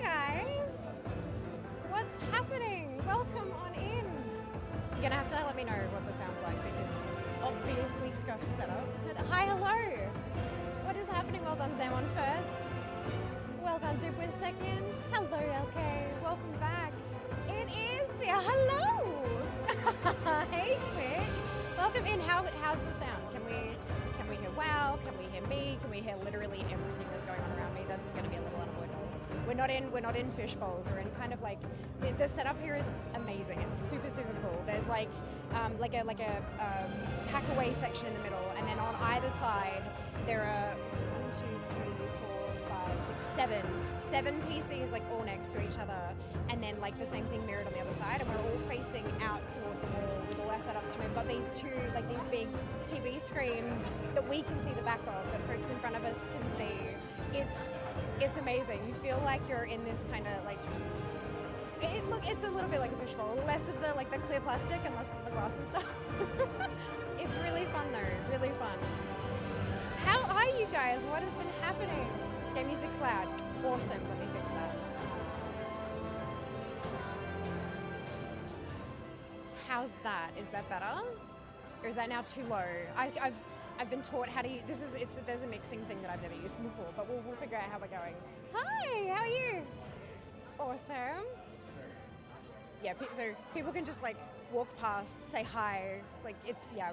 guys! What's happening? Welcome on in. You're gonna have to let me know what this sounds like because obviously scuffed setup. But hi, hello! What is happening? Well done, Zamon first. Well done, Dupwiz second. Hello, LK. Welcome back. It is Twig. Hello! Hey, Twig. Welcome in. How's the sound? Can we hear wow? Can we hear me? Can we hear literally everything that's going on around me? That's gonna be a little unavoidable. We're not in fish bowls. We're in kind of like the setup here is amazing. It's super cool. There's like a pack away section in the middle, and then on either side there are 7 PCs like all next to each other, and then like the same thing mirrored on the other side, and we're all facing out toward the wall with all our setups. And we've got these two these big TV screens that we can see the back of, that folks in front of us can see. It's amazing. You feel like you're in this kind of like, it's a little bit like a fishbowl. Less of the the clear plastic and less of the glass and stuff. It's really fun though, really fun. How are you guys? What has been happening? Game music's loud. Awesome, let me fix that. How's that? Is that better? Or is that now too low? I've been taught how to use, there's a mixing thing that I've never used before, but we'll figure out how we're going. Hi, how are you? Awesome. Yeah, so people can just like walk past, say hi. Like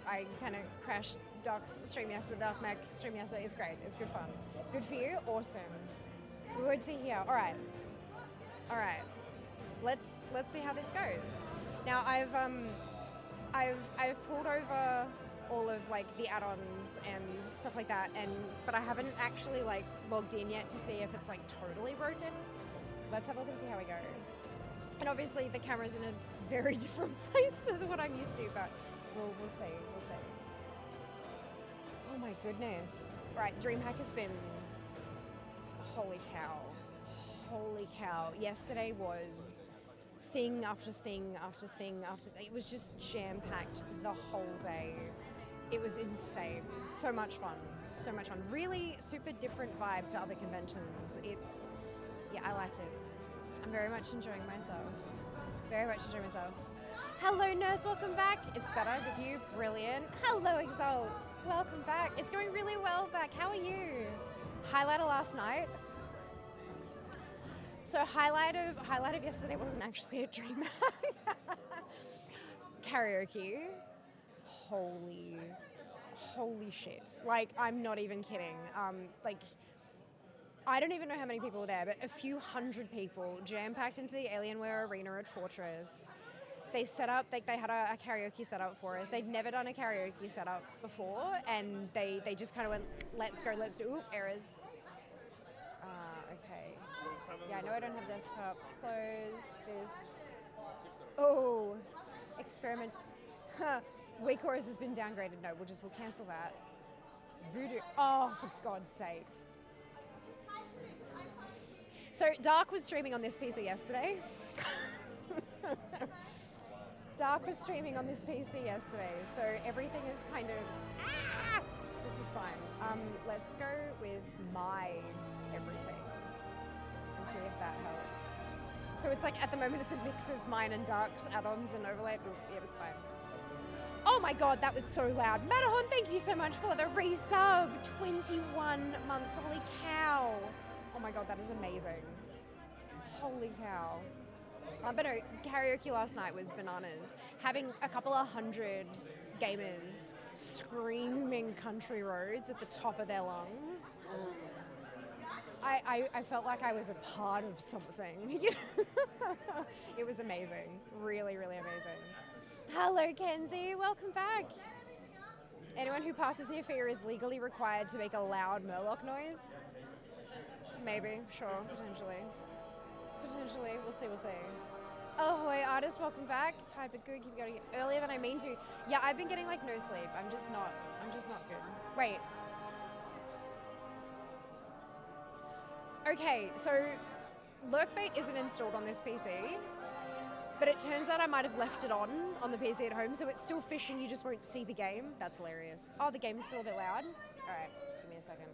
I kind of crashed Doc's stream yesterday, Doc Mac stream yesterday. It's great, it's good fun. Good for you, awesome. Good to hear. All right. Let's see how this goes. Now I've pulled over all of like the add-ons and stuff like that, but I haven't actually like logged in yet to see if it's like totally broken. Let's have a look and see how we go. And obviously the camera's in a very different place to what I'm used to, but we'll see. Oh my goodness. Right, DreamHack has been, holy cow. Yesterday was thing after thing after thing after thing. It was just jam-packed the whole day. It was insane. So much fun. Really super different vibe to other conventions. I like it. I'm very much enjoying myself. Hello, Nurse, welcome back. It's better with you, brilliant. Hello, Exalt, welcome back. It's going really well back. How are you? Highlight of last night. So highlight of yesterday wasn't actually a DreamHack. Karaoke. Holy shit. Like, I'm not even kidding. I don't even know how many people were there, but a few hundred people jam-packed into the Alienware Arena at Fortress. They set up, they had a karaoke setup for us. They'd never done a karaoke setup before, and they just kind of went, let's go, let's do, oop, errors. Okay. Yeah, I know I don't have desktop. Close this. Oh, experiment. WeChorus has been downgraded. No, we'll cancel that. Voodoo. Oh, for God's sake. So Dark was streaming on this PC yesterday. So everything is kind of, this is fine. Let's go with my everything and see if that helps. So it's like, at the moment, it's a mix of mine and Dark's add-ons and overlay. Ooh, yeah, it's fine. Oh my God, that was so loud. Matterhorn, thank you so much for the resub. 21 months, holy cow. Oh my God, that is amazing. Holy cow. But no, karaoke last night was bananas. Having a couple of hundred gamers screaming Country Roads at the top of their lungs. I felt like I was a part of something. It was amazing. Really amazing. Hello, Kenzie. Welcome back. Anyone who passes near Fear is legally required to make a loud Murloc noise? Maybe. Sure. Potentially. We'll see. Oh, hey, artist, welcome back. Type of good. Keep going earlier than I mean to. Yeah, I've been getting like no sleep. I'm just not good. Wait. Okay, so Lurkbait isn't installed on this PC, but it turns out I might have left it on the PC at home, so it's still fishing, you just won't see the game. That's hilarious. Oh, the game is still a bit loud? All right, give me a second.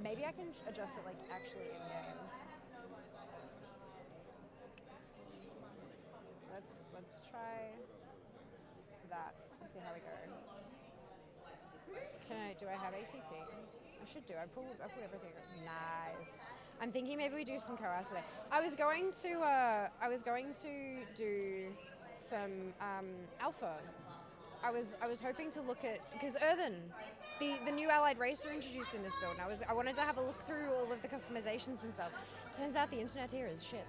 Maybe I can adjust it like actually in-game. let's try that. Let's see how we go. Do I have ATT? I should do. I pulled everything. Nice. I'm thinking maybe we do some Koas today. I was going to do some alpha. I was hoping to look at, because Earthen, the new allied race are introduced in this build, and I wanted to have a look through all of the customizations and stuff. Turns out the internet here is shit.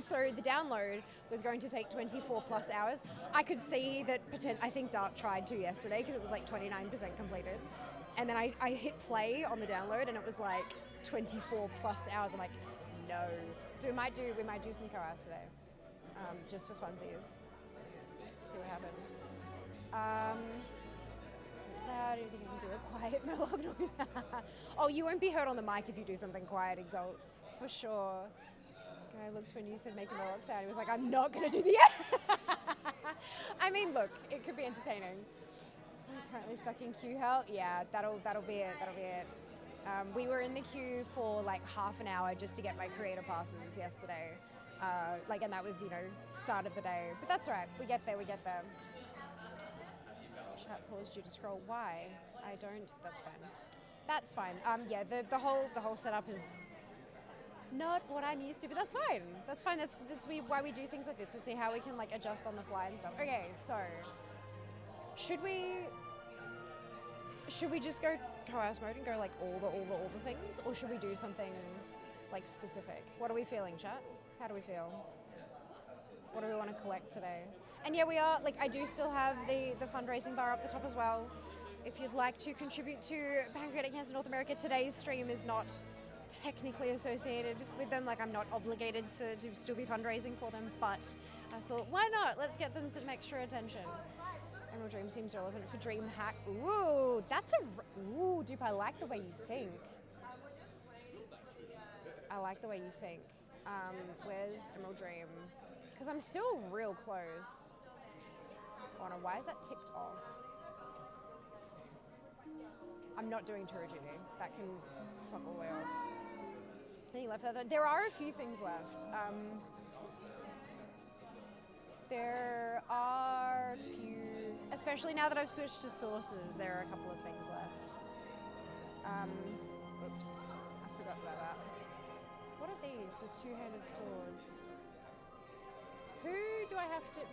So the download was going to take 24 plus hours. I could see that, I think Dark tried to yesterday because it was like 29% completed. And then I hit play on the download and it was like 24 plus hours. I'm like, no. So we might do some Koas today, just for funsies. See what happens. I don't think I can do a quiet mellow noise. Oh, you won't be heard on the mic if you do something quiet, Exalt, for sure. I looked when you said make a Warlock sound. He was like, I'm not going to do the I mean, look, it could be entertaining. I'm currently stuck in queue hell. Yeah, that'll be it. We were in the queue for like half an hour just to get my creator passes yesterday. And that was, start of the day. But that's all right. We get there. Chat pause due to scroll. Why? I don't. That's fine. Yeah, the whole setup is not what I'm used to, but that's fine. That's why we do things like this, to see how we can like adjust on the fly and stuff. Okay, so should we just go Koas mode and go like all the things, or should we do something like specific? What are we feeling, chat? How do we feel? What do we want to collect today? And yeah, we are like, I do still have the fundraising bar up the top as well. If you'd like to contribute to Pancreatic Cancer North America, today's stream is not technically associated with them. Like, I'm not obligated to still be fundraising for them, but I thought, why not? Let's get them some extra attention. Emerald Dream seems relevant for DreamHack. Ooh, ooh, dupe, I like the way you think. Where's Emerald Dream? Because I'm still real close. Oh no, why is that ticked off? I'm not doing tour duty. That can fuck all the way off. Anything left there? There are a few things left. There are a few, especially now that I've switched to sources, there are a couple of things left. Oops, I forgot about that. What are these? The two-handed swords.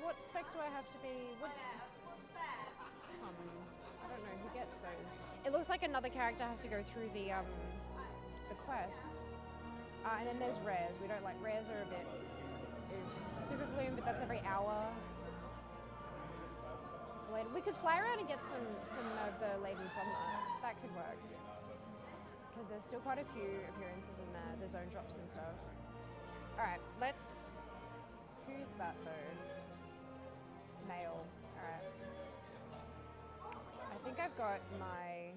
What spec do I have to be? I don't know who gets those. It looks like another character has to go through the quests. And then there's rares. We don't like rares, are a bit super bloom, but that's every hour. We could fly around and get some of the laden somnolence. That could work. Because there's still quite a few appearances in there, the zone drops and stuff. Alright, who's that though? Male. Alright. I think I've got my...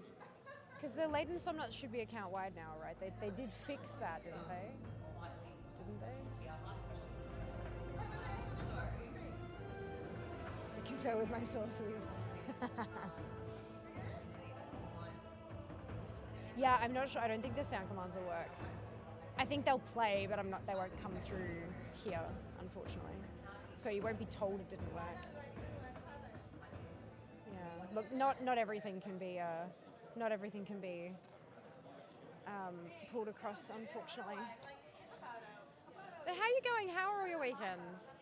Because the laden somnolence should be account wide now, right? They did fix that, didn't they? I confer with my sources. Yeah, I'm not sure. I don't think the sound commands will work. I think they'll play, but they won't come through here, unfortunately. So you won't be told it didn't work. Yeah, look, not everything can be pulled across, unfortunately. But how are you going? How are your weekends?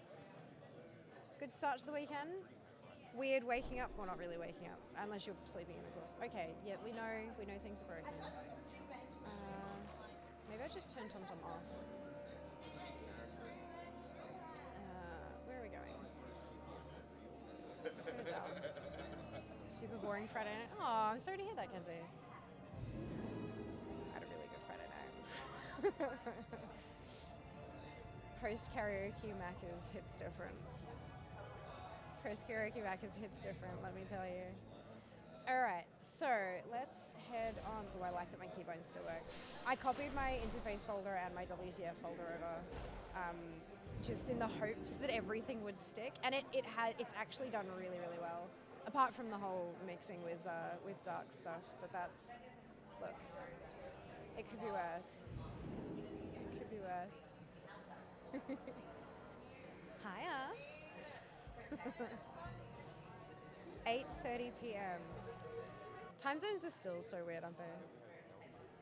Good start to the weekend? Weird waking up? Well, not really waking up, unless you're sleeping in, of course. Okay, yeah, we know things are broken. Maybe I just turn TomTom off. Where are we going? Just gonna tell. Super boring Friday night. Oh, I'm sorry to hear that, Kenzie. Had a really good Friday night. Post karaoke Macca's hits different. Post karaoke Macca's hits different, let me tell you. Alright, so let's head on. Oh, I like that my keybones still work. I copied my interface folder and my WTF folder over, just in the hopes that everything would stick, and it's actually done really, really well. Apart from the whole mixing with dark stuff, but look, it could be worse. Hiya. 8:30 p.m. Time zones are still so weird, aren't they?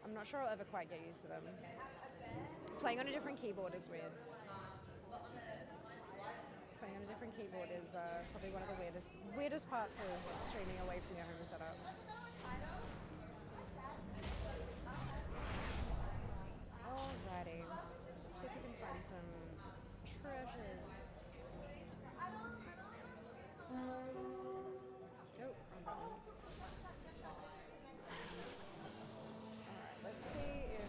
I'm not sure I'll ever quite get used to them. Playing on a different keyboard is weird. Playing on a different keyboard is probably one of the weirdest parts of streaming away from your home setup. Alrighty. Let's see if we can find some treasures. Oh, wrong button. Alright, let's see if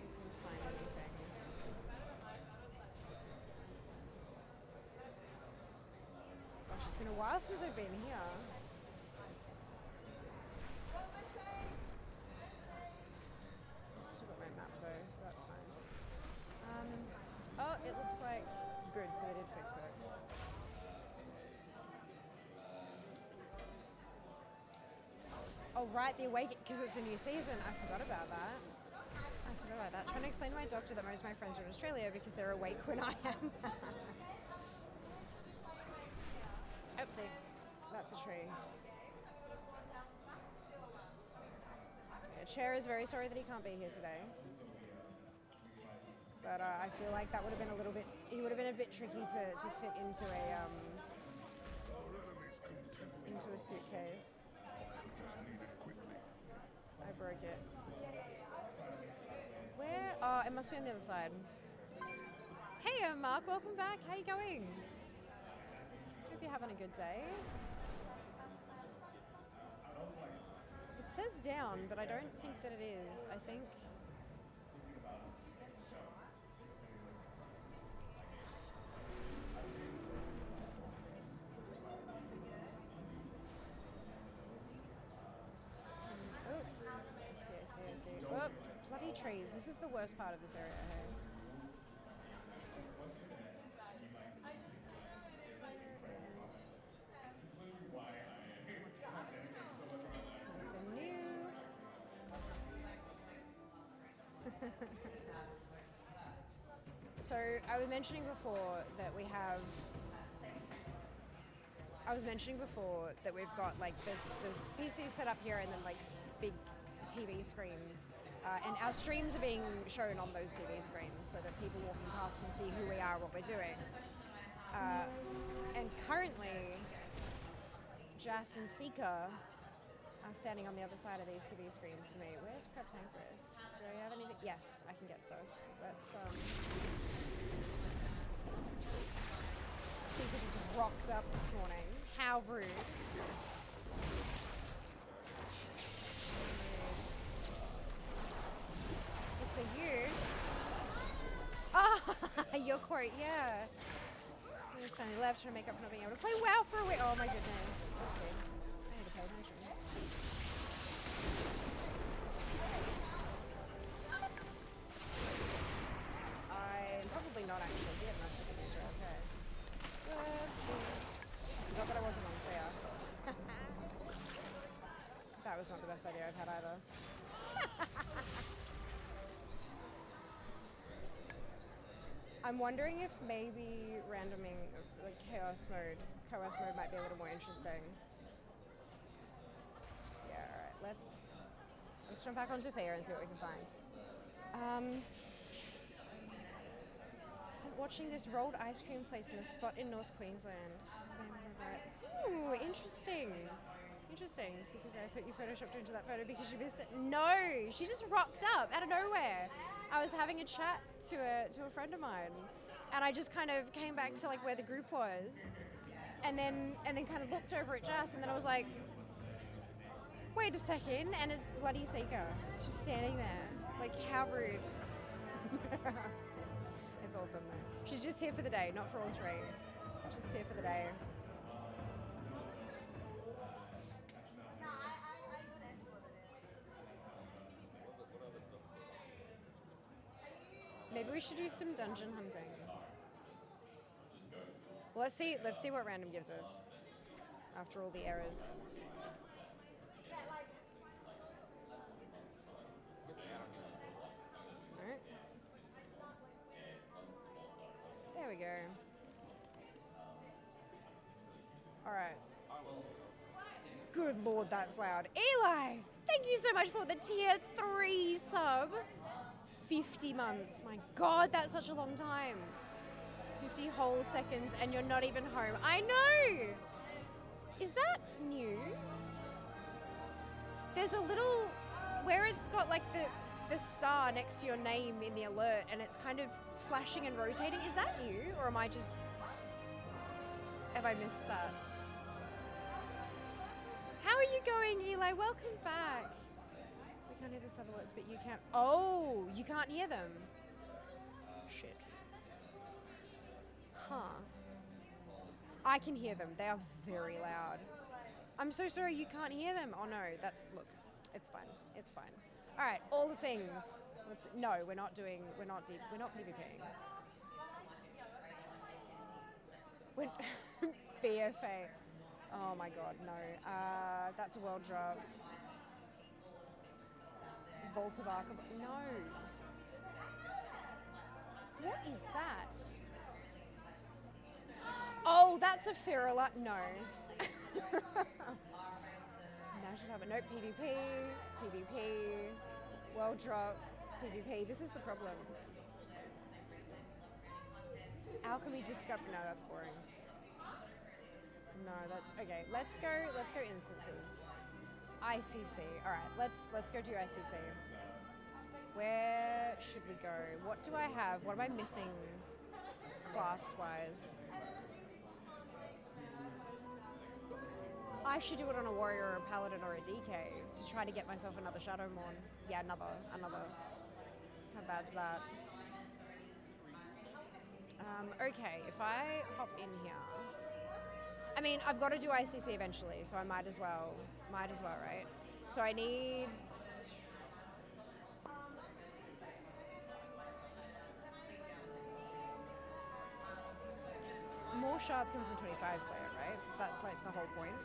we can find anything. Gosh, it's been a while since I've been here. Still got my map though, so that's nice. Oh, it looks like good, so they did fix it. Oh right, the Awake, because it's a new season. I forgot about that. Trying to explain to my doctor that most of my friends are in Australia because they're awake when I am. Oopsie, that's a tree. Yeah, Chair is very sorry that he can't be here today. But I feel like that would have been he would have been a bit tricky to fit into a suitcase. I broke it. Where? Oh, it must be on the other side. Hey, Mark, welcome back. How you going? Hope you're having a good day. It says down, but I don't think that it is. I think... I see. Oh, bloody trees. This is the worst part of this area, hey? Nothing new. So, I was mentioning before that we've got like there's PCs set up here and then like big TV screens, and our streams are being shown on those TV screens so that people walking past can see who we are, what we're doing. And currently, Jas and Seeker are standing on the other side of these TV screens for me. Where's Crabtankerous? Do I have anything? Yes, I can get stuff. Let's Seeker just rocked up this morning. How rude. It's a you. Ah, your quote, yeah. I'm just finally left trying to make up for not being able to play WoW for a week. Oh my goodness. Oopsie. I need to pay attention. I'm probably not actually good enough to do this right, okay. Oopsie. Not that I wasn't unclear. That was not the best idea I've had either. I'm wondering if maybe randoming, like chaos mode might be a little more interesting. Yeah, alright, let's jump back onto Fair and see what we can find. So watching this rolled ice cream place in a spot in North Queensland. Ooh, interesting. Interesting, because I put you photoshopped into that photo because you missed it. No, she just rocked up out of nowhere. I was having a chat to a friend of mine, and I just kind of came back to like where the group was, and then kind of looked over at Jas, and then I was like, wait a second, and it's bloody Seeker. It's just standing there. Like, how rude. It's awesome though. She's just here for the day, not for all three. Just here for the day. Maybe we should do some dungeon hunting. Well, let's see what random gives us after all the errors. good lord, that's loud. Eli, thank you so much for the tier 3 sub. 50 months. My god, that's such a long time. 50 whole seconds and you're not even home. I know! Is that new? There's a little, where it's got like the star next to your name in the alert and it's kind of flashing and rotating. Is that new? Or am I just, have I missed that? How are you going, Eli? Welcome back. We can't hear the sub alerts, but you can. Oh, you can't hear them. Shit. Huh. I can hear them. They are very loud. I'm so sorry you can't hear them. Oh no, that's, look, it's fine. It's fine. All right, all the things. No, we're not PvPing. We're BFA. Oh my god, no. That's a world drop. Vault of Arc of... No. What is that? Oh, that's a Ferala. No. Now I should have a note. PvP, world drop, PvP. This is the problem. Alchemy discovery. No, that's boring. No, that's okay. Let's go instances. ICC. All right, let's go do ICC. Where should we go? What do I have? What am I missing class-wise? I should do it on a warrior or a paladin or a DK to try to get myself another Shadowmourne. Yeah, another. How bad's that? Okay, if I hop in here. I mean, I've got to do ICC eventually, so I might as well, right? So I need... more shards come from 25 player, right? That's like the whole point.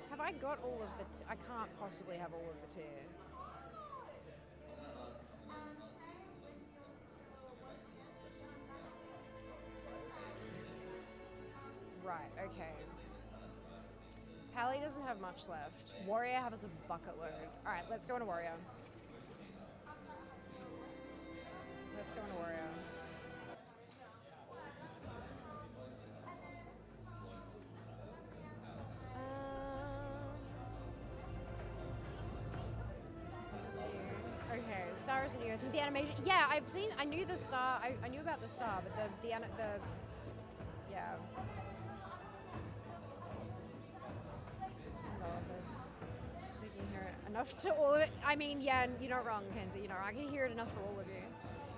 Have I got all of the... I can't possibly have all of the tier. Right, okay. Pally doesn't have much left. Warrior has a bucket load. All right, let's go on a warrior. Let's go on a warrior. Okay, Star is new. I think the animation. Yeah, I knew the star. I knew about the star, but the yeah. So you can hear it enough to all of it. I mean, yeah, you're not wrong, Kenzie. You know, I can hear it enough for all of you.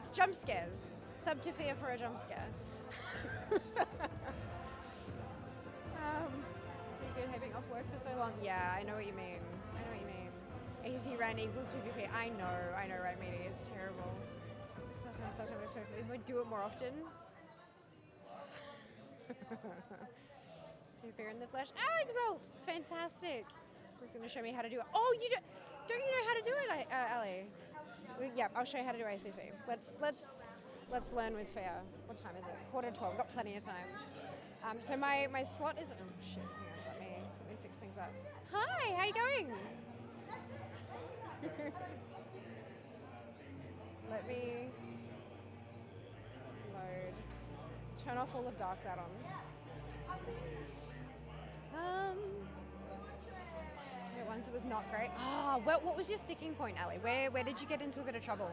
It's jump scares. Sub to fear for a jump scare. So good having off work for so long. Yeah, I know what you mean. AC ran equals PvP. I know, right, matey? It's terrible. Sometimes we do it more often. So fear in the flesh. Alexalt! Fantastic. So he's going to show me how to do it. Oh, don't you know how to do it, Ali? Yeah, I'll show you how to do ACC. Let's learn with Fair. What time is it? 11:45. Got plenty of time. So my slot is... Oh, shit. Hang on. Let me fix things up. Hi, how you going? Let me load. Turn off all of Dark's add-ons. Once it was not great. What was your sticking point, Ali? Where did you get into a bit of trouble?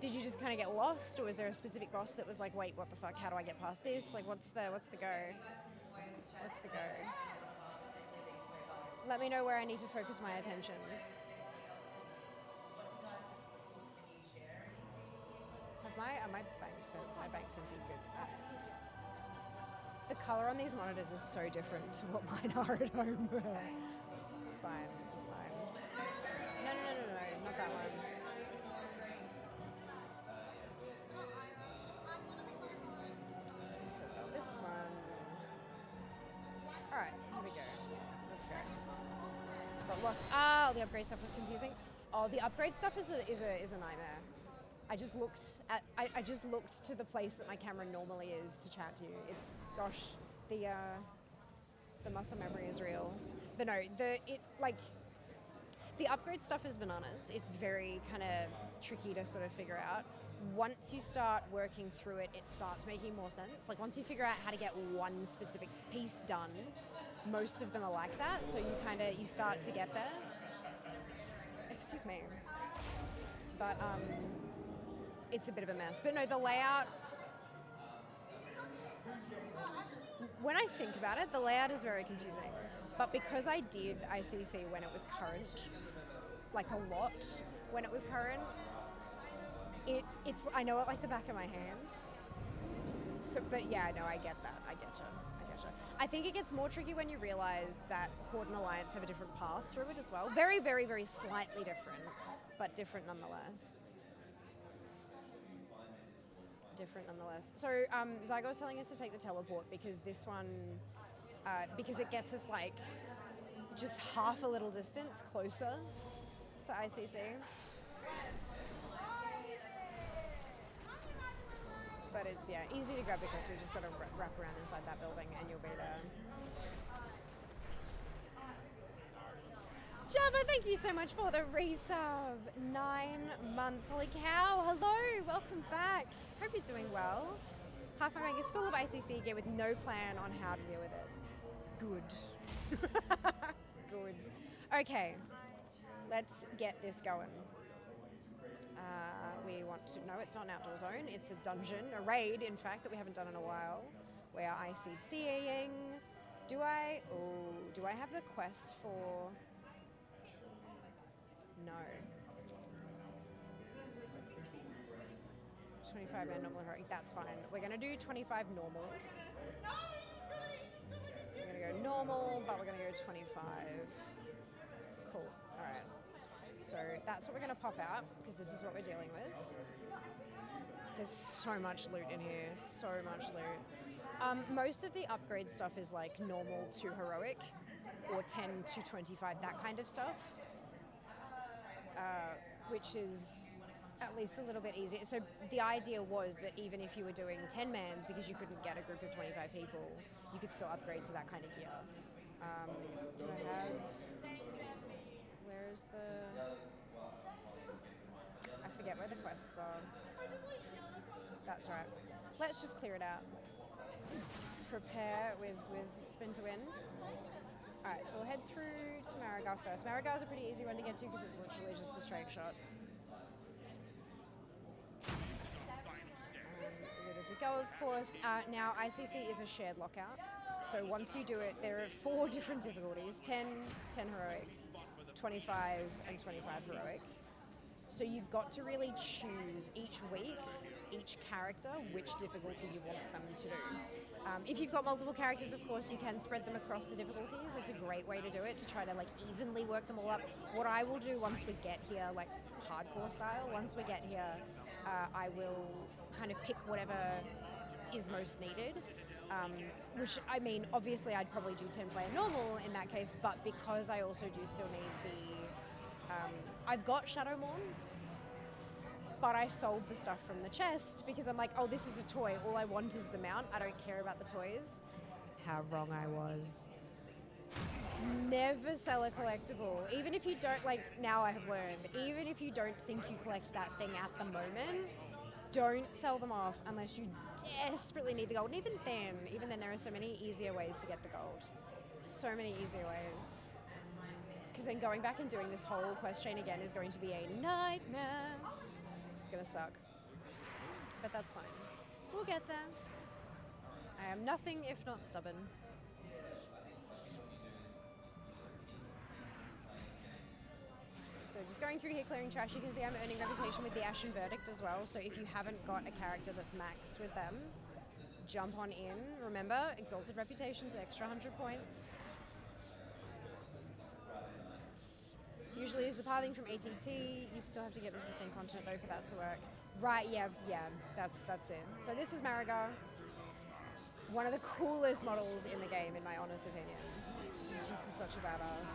Did you just kind of get lost, or was there a specific boss that was like, wait, what the fuck? How do I get past this? Like, what's the go? What's the go? Let me know where I need to focus my attentions. Are my banks empty? Good. The color on these monitors is so different to what mine are at home. It's fine. No, not that one. Just gonna set up this one. All right, here we go. Let's go. Got lost. The upgrade stuff was confusing. Oh, the upgrade stuff is a nightmare. I just looked to the place that my camera normally is to chat to you. It's, gosh, the muscle memory is real. But no, the upgrade stuff is bananas. It's very kind of tricky to sort of figure out. Once you start working through it, it starts making more sense. Like once you figure out how to get one specific piece done, most of them are like that. So you start to get there. Excuse me. But it's a bit of a mess. But no, the layout, when I think about it, the layout is very confusing. But because I did ICC when it was current, like a lot when it was current, it's I know it like the back of my hand. So, but yeah, no, I get that. I get you. I think it gets more tricky when you realize that Horde and Alliance have a different path through it as well. Very, very, very slightly different, but different nonetheless. So Zygo was telling us to take the teleport because this one, because it gets us like just half a little distance closer to ICC. But it's, yeah, easy to grab because you just got to wrap around inside that building and you'll be there. Java, thank you so much for the resub. 9 months, holy cow. Hello, welcome back. Hope you're doing well. Half my bank is full of ICC gear with no plan on how to deal with it. Good. Good. Okay, let's get this going. We want to, no, it's not an outdoor zone, it's a dungeon, a raid, in fact, that we haven't done in a while. We are ICCing. Do I have the quest for, no. 25 man normal heroic, that's fine. We're gonna do 25 normal. We're gonna go normal, but we're gonna go 25. Cool, all right. So that's what we're going to pop out because this is what we're dealing with. There's so much loot in here, so much loot. Most of the upgrade stuff is like normal to heroic or 10 to 25, that kind of stuff, which is at least a little bit easier. So the idea was that even if you were doing 10 mans because you couldn't get a group of 25 people, you could still upgrade to that kind of gear. Do I have... Where's the... I forget where the quests are. That's right. Let's just clear it out. Prepare with spin to win. Alright, so we'll head through to Marigar first. Marigar's a pretty easy one to get to because it's literally just a straight shot. As we go, of course. Now, ICC is a shared lockout. So once you do it, there are 4 different difficulties. 10 heroic, 25 and 25 heroic. So you've got to really choose each week, each character, which difficulty you want them to do. If you've got multiple characters, of course, you can spread them across the difficulties. It's a great way to do it, to try to like evenly work them all up. What I will do once we get here, like hardcore style, once we get here, I will kind of pick whatever is most needed. Which, I mean, obviously I'd probably do 10 player normal in that case, but because I also do still need the... I've got Shadowmourne, but I sold the stuff from the chest because I'm like, oh, this is a toy. All I want is the mount. I don't care about the toys. How wrong I was. Never sell a collectible. Even if you don't, like, now I have learned, even if you don't think you collect that thing at the moment, don't sell them off unless you desperately need the gold. And even then there are so many easier ways to get the gold. So many easier ways. Because then going back and doing this whole quest chain again is going to be a nightmare. It's going to suck. But that's fine. We'll get there. I am nothing if not stubborn. So just going through here clearing trash, you can see I'm earning reputation with the Ashen Verdict as well. So if you haven't got a character that's maxed with them, jump on in. Remember, Exalted Reputation's extra 100 points. Usually use the pathing from ATT. You still have to get into the same continent though for that to work. Right, yeah, that's it. So this is Marigar. One of the coolest models in the game, in my honest opinion. He's just such a badass.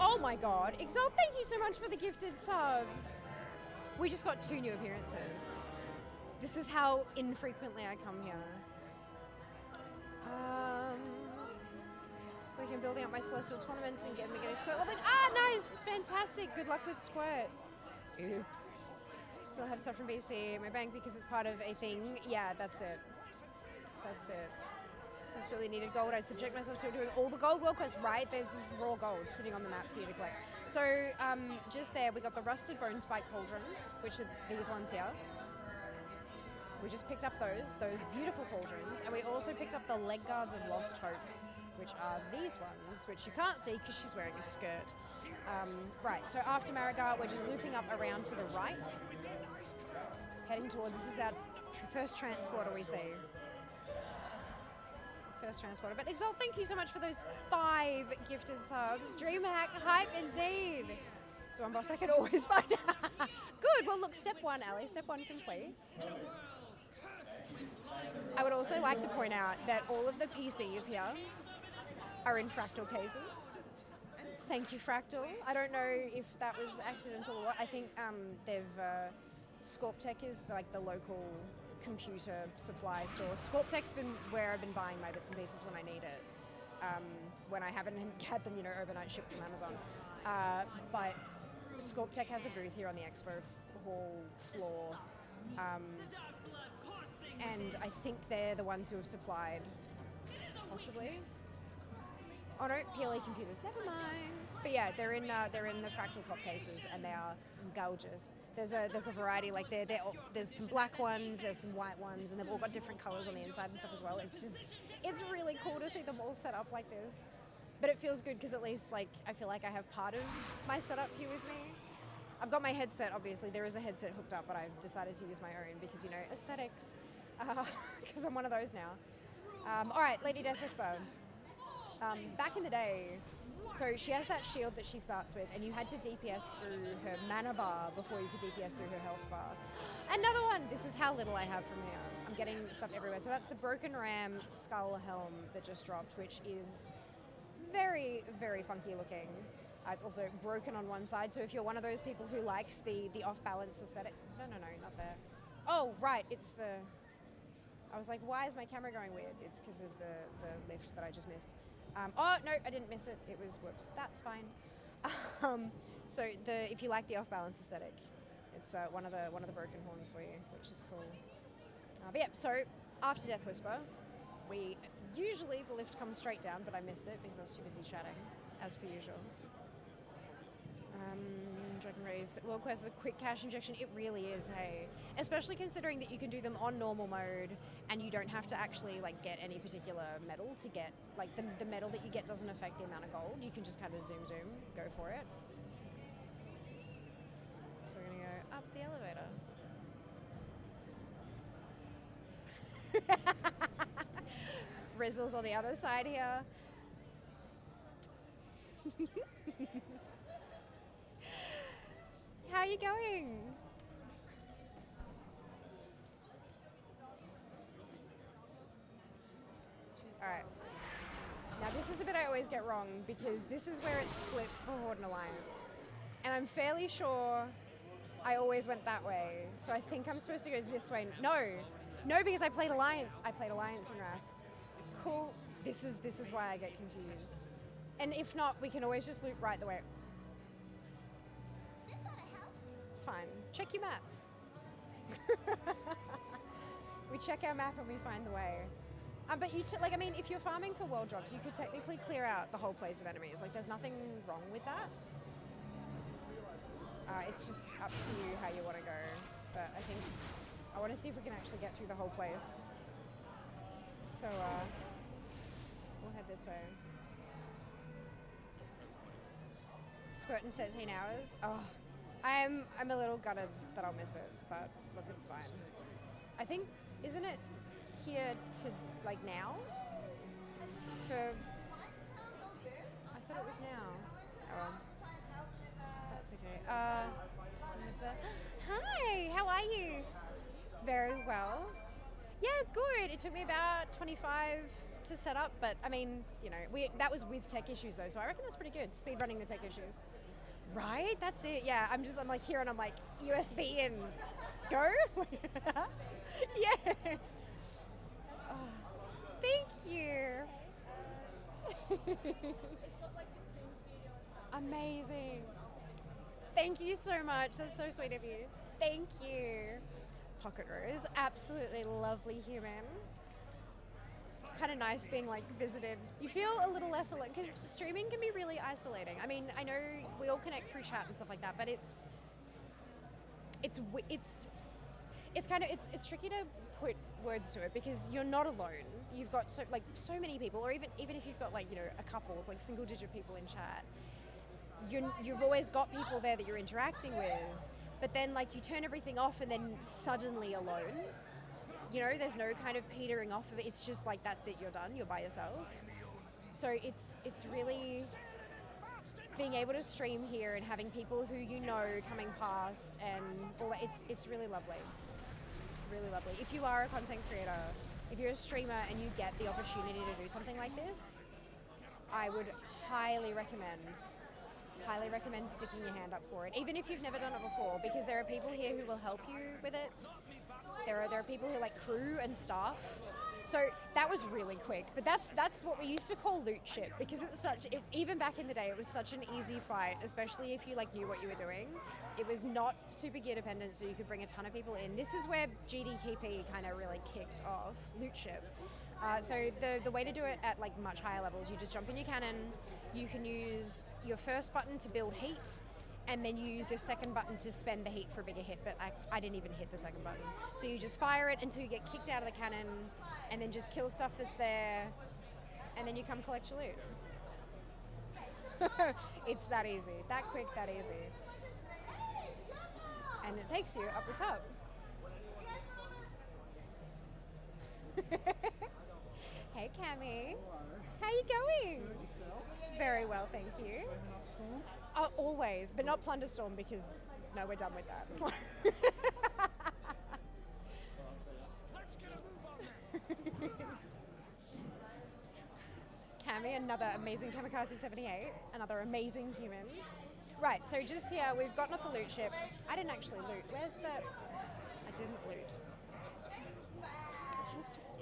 Oh my god. Exalt, thank you so much for the gifted subs. We just got 2 new appearances. This is how infrequently I come here. Working on building up my celestial tournaments and getting Squirt level. Nice! Fantastic. Good luck with Squirt. Oops. Still have stuff from BC in my bank because it's part of a thing. Yeah, that's it. That's it. Just really needed gold. I'd subject myself to doing all the gold world quests, right? There's just raw gold sitting on the map for you to collect. So just there, we got the Rusted Bone Spike Pauldrons, which are these ones here. We just picked up those beautiful pauldrons, and we also picked up the Leg Guards of Lost Hope, which are these ones, which you can't see because she's wearing a skirt. Right, so after Marigar, we're just looping up around to the right, heading towards, this is our first transporter we see. First transporter. But Exalt, thank you so much for those 5 gifted subs. DreamHack, hype indeed. So one boss I can always find out. Good, well look, step 1, Ali, step 1 complete. I would also like to point out that all of the PCs here are in Fractal cases. Thank you, Fractal. I don't know if that was accidental or what. I think Scorptech is like the local computer supply store. Scorptech's been where I've been buying my bits and pieces when I need it. When I haven't had them, overnight shipped from Amazon. But Scorptech has a booth here on the expo hall floor. And I think they're the ones who have supplied, possibly. Oh no, PLA computers. Never mind. But yeah, they're in the Fractal Pop cases, and they are gorgeous. There's a variety. Like there's some black ones, there's some white ones, and they've all got different colors on the inside and stuff as well. It's really cool to see them all set up like this. But it feels good because at least like I feel like I have part of my setup here with me. I've got my headset. Obviously, there is a headset hooked up, but I've decided to use my own because aesthetics. Because I'm one of those now. All right, Lady Death Whisper. Back in the day, so she has that shield that she starts with, and you had to DPS through her mana bar before you could DPS through her health bar. Another one. This is how little I have from here. I'm getting stuff everywhere. So that's the Broken Ram Skull Helm that just dropped, which is very, very funky looking. It's also broken on one side, so if you're one of those people who likes the off-balance aesthetic... No, not there. Oh, right, it's the... I was like, why is my camera going weird? It's because of the lift that I just missed. Oh, no, I didn't miss it. It was, whoops, that's fine. So if you like the off-balance aesthetic, it's one of the broken horns for you, which is cool. But yeah, so after Death Whisper, usually the lift comes straight down, but I missed it because I was too busy chatting, as per usual. Dragon Race World Quest is a quick cash injection. It really is, hey. Especially considering that you can do them on normal mode and you don't have to actually like get any particular medal to get, like the medal that you get doesn't affect the amount of gold. You can just kind of zoom, go for it. So we're gonna go up the elevator. Rizzle's on the other side here. How are you going? Alright. Now this is the bit I always get wrong because this is where it splits for Horde and Alliance. And I'm fairly sure I always went that way. So I think I'm supposed to go this way. No, because I played Alliance. I played Alliance in Wrath. Cool. This is why I get confused. And if not, we can always just loop right the way. It's fine. Check your maps. We check our map and we find the way. But if you're farming for world drops, you could technically clear out the whole place of enemies. Like, there's nothing wrong with that. It's just up to you how you want to go. But I think I want to see if we can actually get through the whole place. So we'll head this way. Squirt in 13 hours. Oh. I'm a little gutted that I'll miss it, but look, it's fine. I think, isn't it here to, like, now? I thought it was now. Oh, that's okay. Hi, how are you? Very well. Yeah, good. It took me about 25 to set up, but I mean, you know, that was with tech issues though, so I reckon that's pretty good. Speed running the tech issues. Right, that's it. Yeah, I'm like here and I'm like USB in, go. Yeah. Oh, thank you. Amazing. Thank you so much. That's so sweet of you. Thank you. Pocket Rose, absolutely lovely human. It's kind of nice being like visited. You feel a little less alone because streaming can be really isolating. I mean, I know we all connect through chat and stuff like that, but it's tricky to put words to it because you're not alone. You've got so many people, or even if you've got like, you know, a couple of like single digit people in chat, you've always got people there that you're interacting with. But then like you turn everything off and then suddenly alone. You know, there's no kind of petering off of it. It's just like, that's it, you're done, you're by yourself. So it's really being able to stream here and having people who you know coming past and all that, it's really lovely. Really lovely. If you are a content creator, if you're a streamer and you get the opportunity to do something like this, I would highly recommend sticking your hand up for it, even if you've never done it before, because there are people here who will help you with it. There are people who like crew and staff. So that was really quick, but that's what we used to call loot ship, because even back in the day, it was such an easy fight, especially if you like knew what you were doing. It was not super gear dependent, so you could bring a ton of people in. This is where GDKP kind of really kicked off, loot ship. So the way to do it at like much higher levels, you just jump in your cannon, you can use your first button to build heat, and then you use your second button to spend the heat for a bigger hit, but I didn't even hit the second button. So you just fire it until you get kicked out of the cannon, and then just kill stuff that's there, and then you come collect your loot. It's that easy, that quick, that easy. And it takes you up the top. Hey Cammy, how you going? Very well, thank you. Always, but not Plunderstorm because no, we're done with that. Cammy, another amazing Kamikaze 78, another amazing human. Right, so just here, we've gotten off the loot ship. I didn't actually loot. Where's the... I didn't loot. Oops.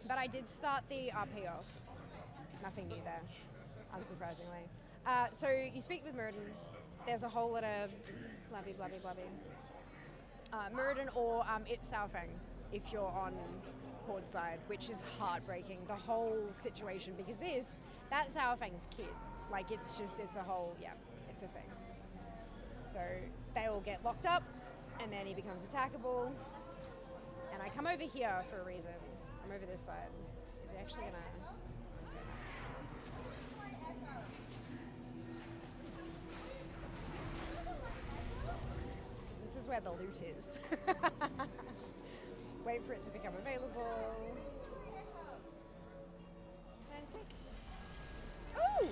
But I did start the RP off. Nothing new there, unsurprisingly. So you speak with Muradin. There's a whole lot of blabby. Muradin or it's Saofeng if you're on Horde side, which is heartbreaking, the whole situation, because that's Saofeng's kid. Like it's a whole, it's a thing. So they all get locked up and then he becomes attackable. And I come over here for a reason. I'm over this side. Is he actually gonna... Because this is where the loot is. Wait for it to become available. And click. Ooh!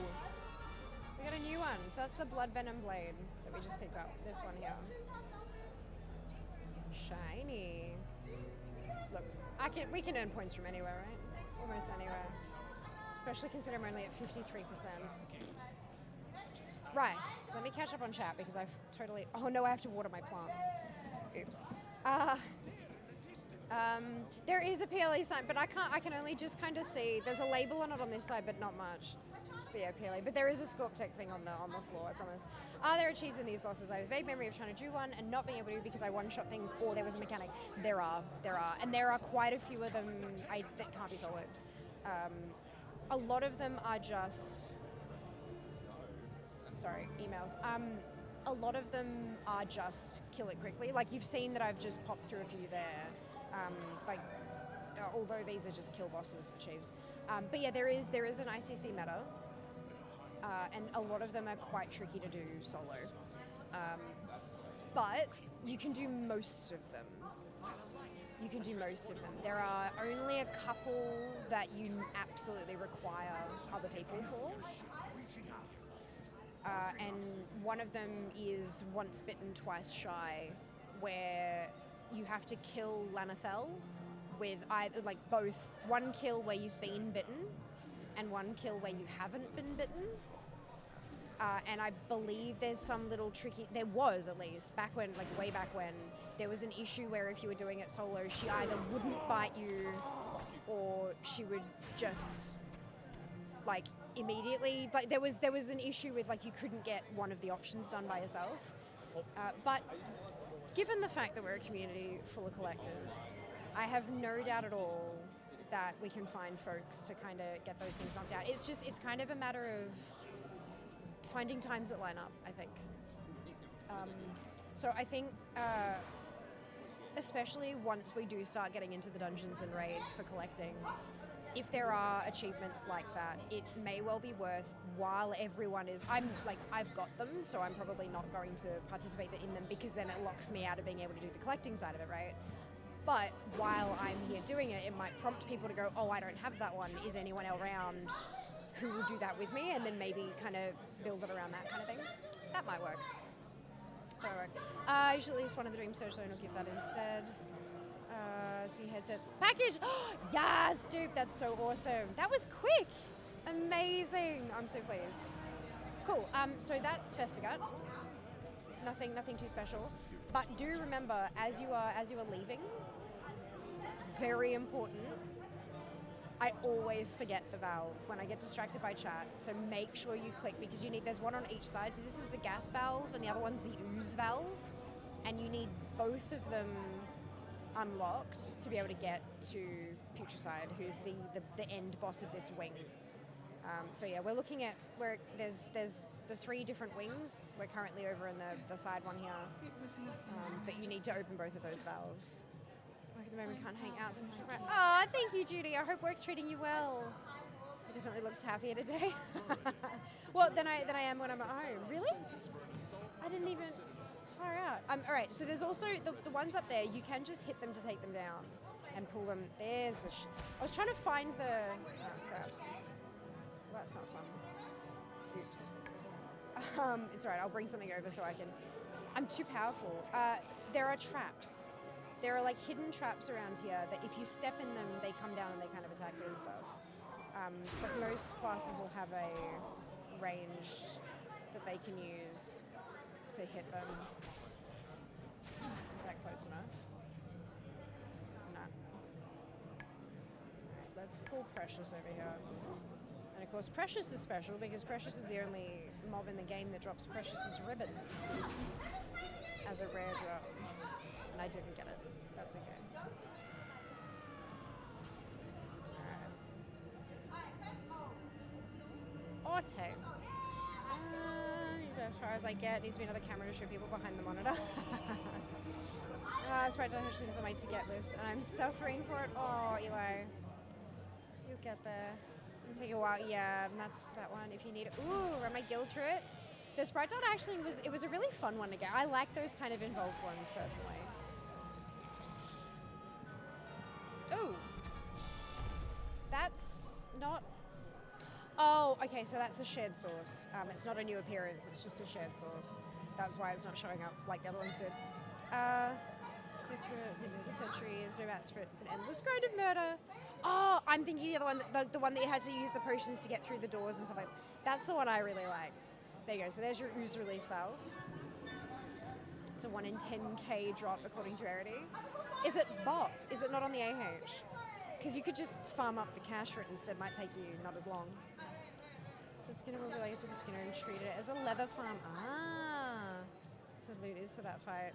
We got a new one. So that's the Blood Venom Blade that we just picked up. This one here. Shiny. Look, we can earn points from anywhere, right? Almost anywhere. Especially considering we're only at 53%. Right, let me catch up on chat because I've totally... Oh no, I have to water my plants. Oops. There is a PLE sign, but I can only just kind of see. There's a label on it on this side, but not much. But yeah, PLE. But there is a Scorp Tech thing on the floor, I promise. Are there achieves in these bosses? I have a vague memory of trying to do one and not being able to because I one-shot things or there was a mechanic. There are. And there are quite a few of them that can't be soloed. A lot of them are just... Sorry, emails. A lot of them are just kill it quickly. Like you've seen that I've just popped through a few there. Although these are just kill bosses achieves. But yeah, there is an ICC meta. And a lot of them are quite tricky to do solo. But you can do most of them. There are only a couple that you absolutely require other people for. And one of them is Once Bitten, Twice Shy, where you have to kill Lanathel with either, like, both one kill where you've been bitten and one kill where you haven't been bitten. And I believe there's some little tricky, there was at least, back when, like way back when, there was an issue where if you were doing it solo, she either wouldn't bite you or she would just, like, immediately, like there was an issue with, like, you couldn't get one of the options done by yourself. But given the fact that we're a community full of collectors, I have no doubt at all that we can find folks to kind of get those things knocked out. It's kind of a matter of finding times that line up, I think. So I think, especially once we do start getting into the dungeons and raids for collecting, if there are achievements like that, it may well be worth, while everyone is, I've got them, so I'm probably not going to participate in them because then it locks me out of being able to do the collecting side of it, right? But while I'm here doing it, it might prompt people to go, oh, I don't have that one. Is anyone around who will do that with me? And then maybe kind of build it around that kind of thing. That might work. Usually at least one of the Dream Search Zone will give that instead. So headsets. Package! Yes, dude, that's so awesome. That was quick. Amazing. I'm so pleased. Cool. So that's Festigut. Nothing too special. But do remember, as you are leaving, very important, I always forget the valve when I get distracted by chat. So make sure you click, because there's one on each side. So this is the gas valve and the other one's the ooze valve. And you need both of them unlocked to be able to get to Putricide, who's the end boss of this wing. So yeah, we're looking at where there's the 3 different wings. We're currently over in the side one here. But you need to open both of those valves. At the moment, can't hang out. Oh, thank you, Judy. I hope work's treating you well. It definitely looks happier today. Well, than I am when I'm at home. Really? I didn't even far out. All right. So there's also the ones up there. You can just hit them to take them down and pull them. There's the. I was trying to find the. Oh crap. Well, that's not fun. Oops. It's all right. I'll bring something over so I can. I'm too powerful. There are traps. There are like hidden traps around here that if you step in them, they come down and they kind of attack you and stuff. But most classes will have a range that they can use to hit them. Is that close enough? No. Alright, let's pull Precious over here. And of course, Precious is special because Precious is the only mob in the game that drops Precious's ribbon as a rare drop. And I didn't get it. That's okay. Alright. Auto. As far as I get, needs to be another camera to show people behind the monitor. Sprite Dash things on my to-get list, and I'm suffering for it. Oh, Eli. You'll get there. It'll take a while. Yeah, and that's that one if you need it. Ooh, run my guild through it. The Sprite Dot actually was a really fun one to get. I like those kind of involved ones personally. Ooh. That's not... Oh, okay, so that's a shared source. It's not a new appearance, it's just a shared source. That's why it's not showing up like the other ones did. Go through it, it's the centuries, no mats for it, it's an endless grind of murder. Oh, I'm thinking the other one, the one that you had to use the potions to get through the doors and stuff like that. That's the one I really liked. There you go, so there's your ooze release valve. It's a 1 in 10k drop according to Rarity. Is it bot? Is it not on the AH? Because you could just farm up the cash for it instead, might take you not as long. So Skinner will relate to Skinner and treated it as a leather farm. Ah, that's what loot is for that fight.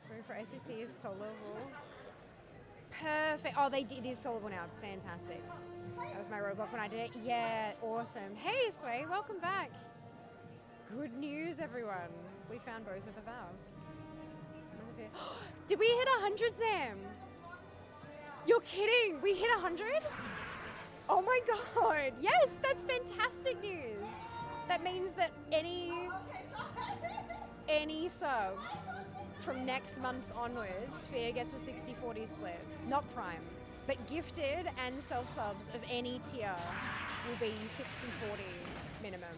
Going for ACC is soloable. Perfect. Oh, it is soloable now. Fantastic. That was my roadblock when I did it. Yeah, awesome. Hey, Sway, welcome back. Good news, everyone. We found both of the valves. Did we hit 100, Sam? You're kidding. We hit 100? Oh my god. Yes, that's fantastic news. That means that any sub from next month onwards, Fear gets a 60-40 split. Not Prime, but gifted and self-subs of any tier will be 60-40 minimum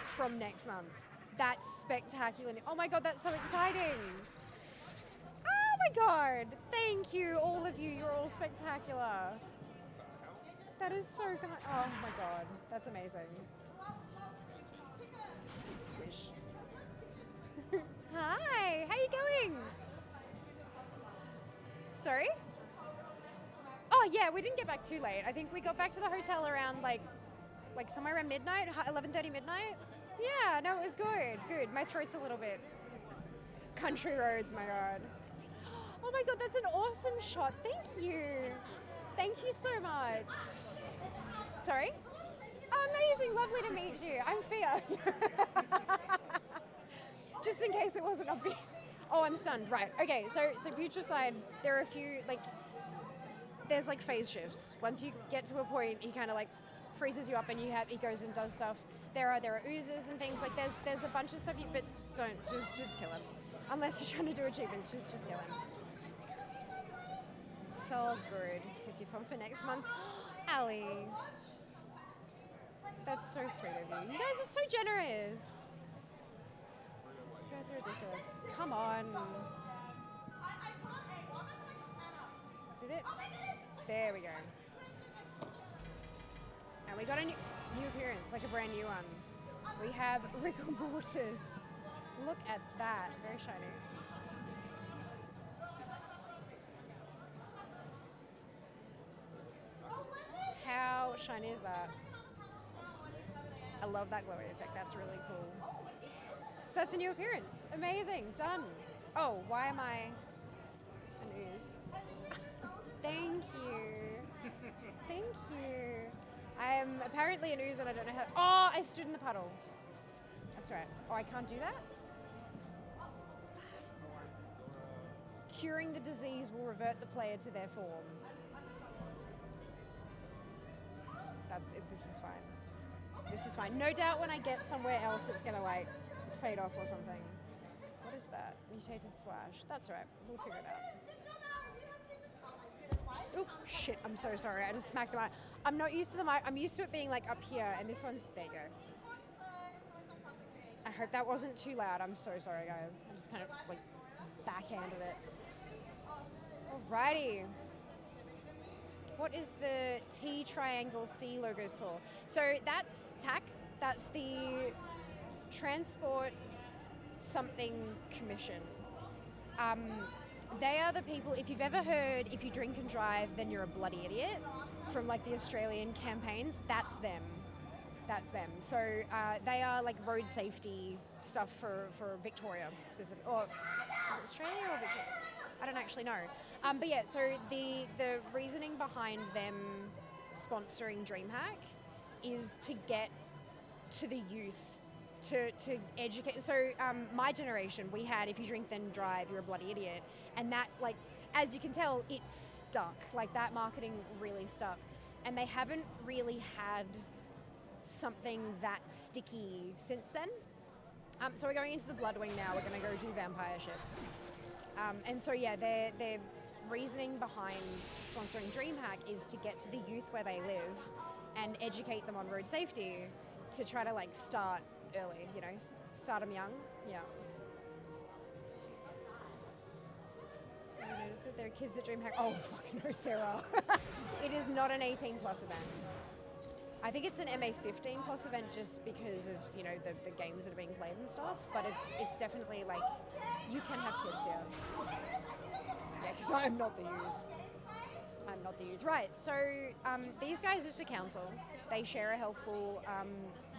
from next month. That's spectacular. Oh my god, that's so exciting. Oh my god! Thank you, all of you. You're all spectacular. That is so kind. Oh my god, that's amazing. Squish. Hi, how you going? Sorry? Oh yeah, we didn't get back too late. I think we got back to the hotel around like somewhere around midnight, 11:30 midnight. Yeah, no, it was good. Good. My throat's a little bit. Country roads, my god. Oh my god, that's an awesome shot. Thank you. Thank you so much. Sorry? Amazing, lovely to meet you. I'm Fia. Just in case it wasn't obvious. Oh, I'm stunned. Right. Okay, so Putricide, there are a few, like, there's like phase shifts. Once you get to a point, he kind of like freezes you up and he goes and does stuff. There are oozes and things, like there's a bunch of stuff, but don't, just kill him. Unless you're trying to do achievements, just kill him. So good. So if you come for next month, Ali. That's so sweet of you. You guys are so generous. You guys are ridiculous. Come on. Did it? There we go. And we got a new appearance, like a brand new one. We have Rigor Mortis. Look at that. Very shiny. How shiny is that? I love that glowy effect. That's really cool. So that's a new appearance. Amazing. Done. Oh, why am I an ooze? Thank you. Thank you. I am apparently an ooze and I don't know how. Oh, I stood in the puddle. That's right. Oh, I can't do that? Curing the disease will revert the player to their form. This is fine. This is fine. No doubt when I get somewhere else it's gonna like fade off or something. What is that? Mutated slash. That's right. We'll figure it out. Oh shit, I'm so sorry. I just smacked the mic. I'm not used to the mic. I'm used to it being like up here and this one's, there you go. I hope that wasn't too loud. I'm so sorry guys. I just kind of like backhanded it. Alrighty. What is the T triangle C logos for? So that's TAC. That's the Transport Something Commission. They are the people, if you've ever heard, if you drink and drive, then you're a bloody idiot, from like the Australian campaigns, that's them. That's them. So they are like road safety stuff for Victoria specific, or is it Australia or Victoria? I don't actually know. But yeah, so the reasoning behind them sponsoring DreamHack is to get to the youth, to educate. So my generation, we had, if you drink then drive, you're a bloody idiot. And that, like, as you can tell, it's stuck. Like, that marketing really stuck. And they haven't really had something that sticky since then. So we're going into the Bloodwing now. We're going to go do vampire shit. And so, yeah, their reasoning behind sponsoring DreamHack is to get to the youth where they live and educate them on road safety to try to, like, start early, you know, start them young. Yeah. There are kids at DreamHack. Oh, fucking oath there are. It is not an 18 plus event. I think it's an MA 15 plus event just because of, you know, the games that are being played and stuff, but it's definitely like, you can have kids here. Yeah, because I'm not the youth. I'm not the youth. Right, so these guys, it's a council. They share a health pool.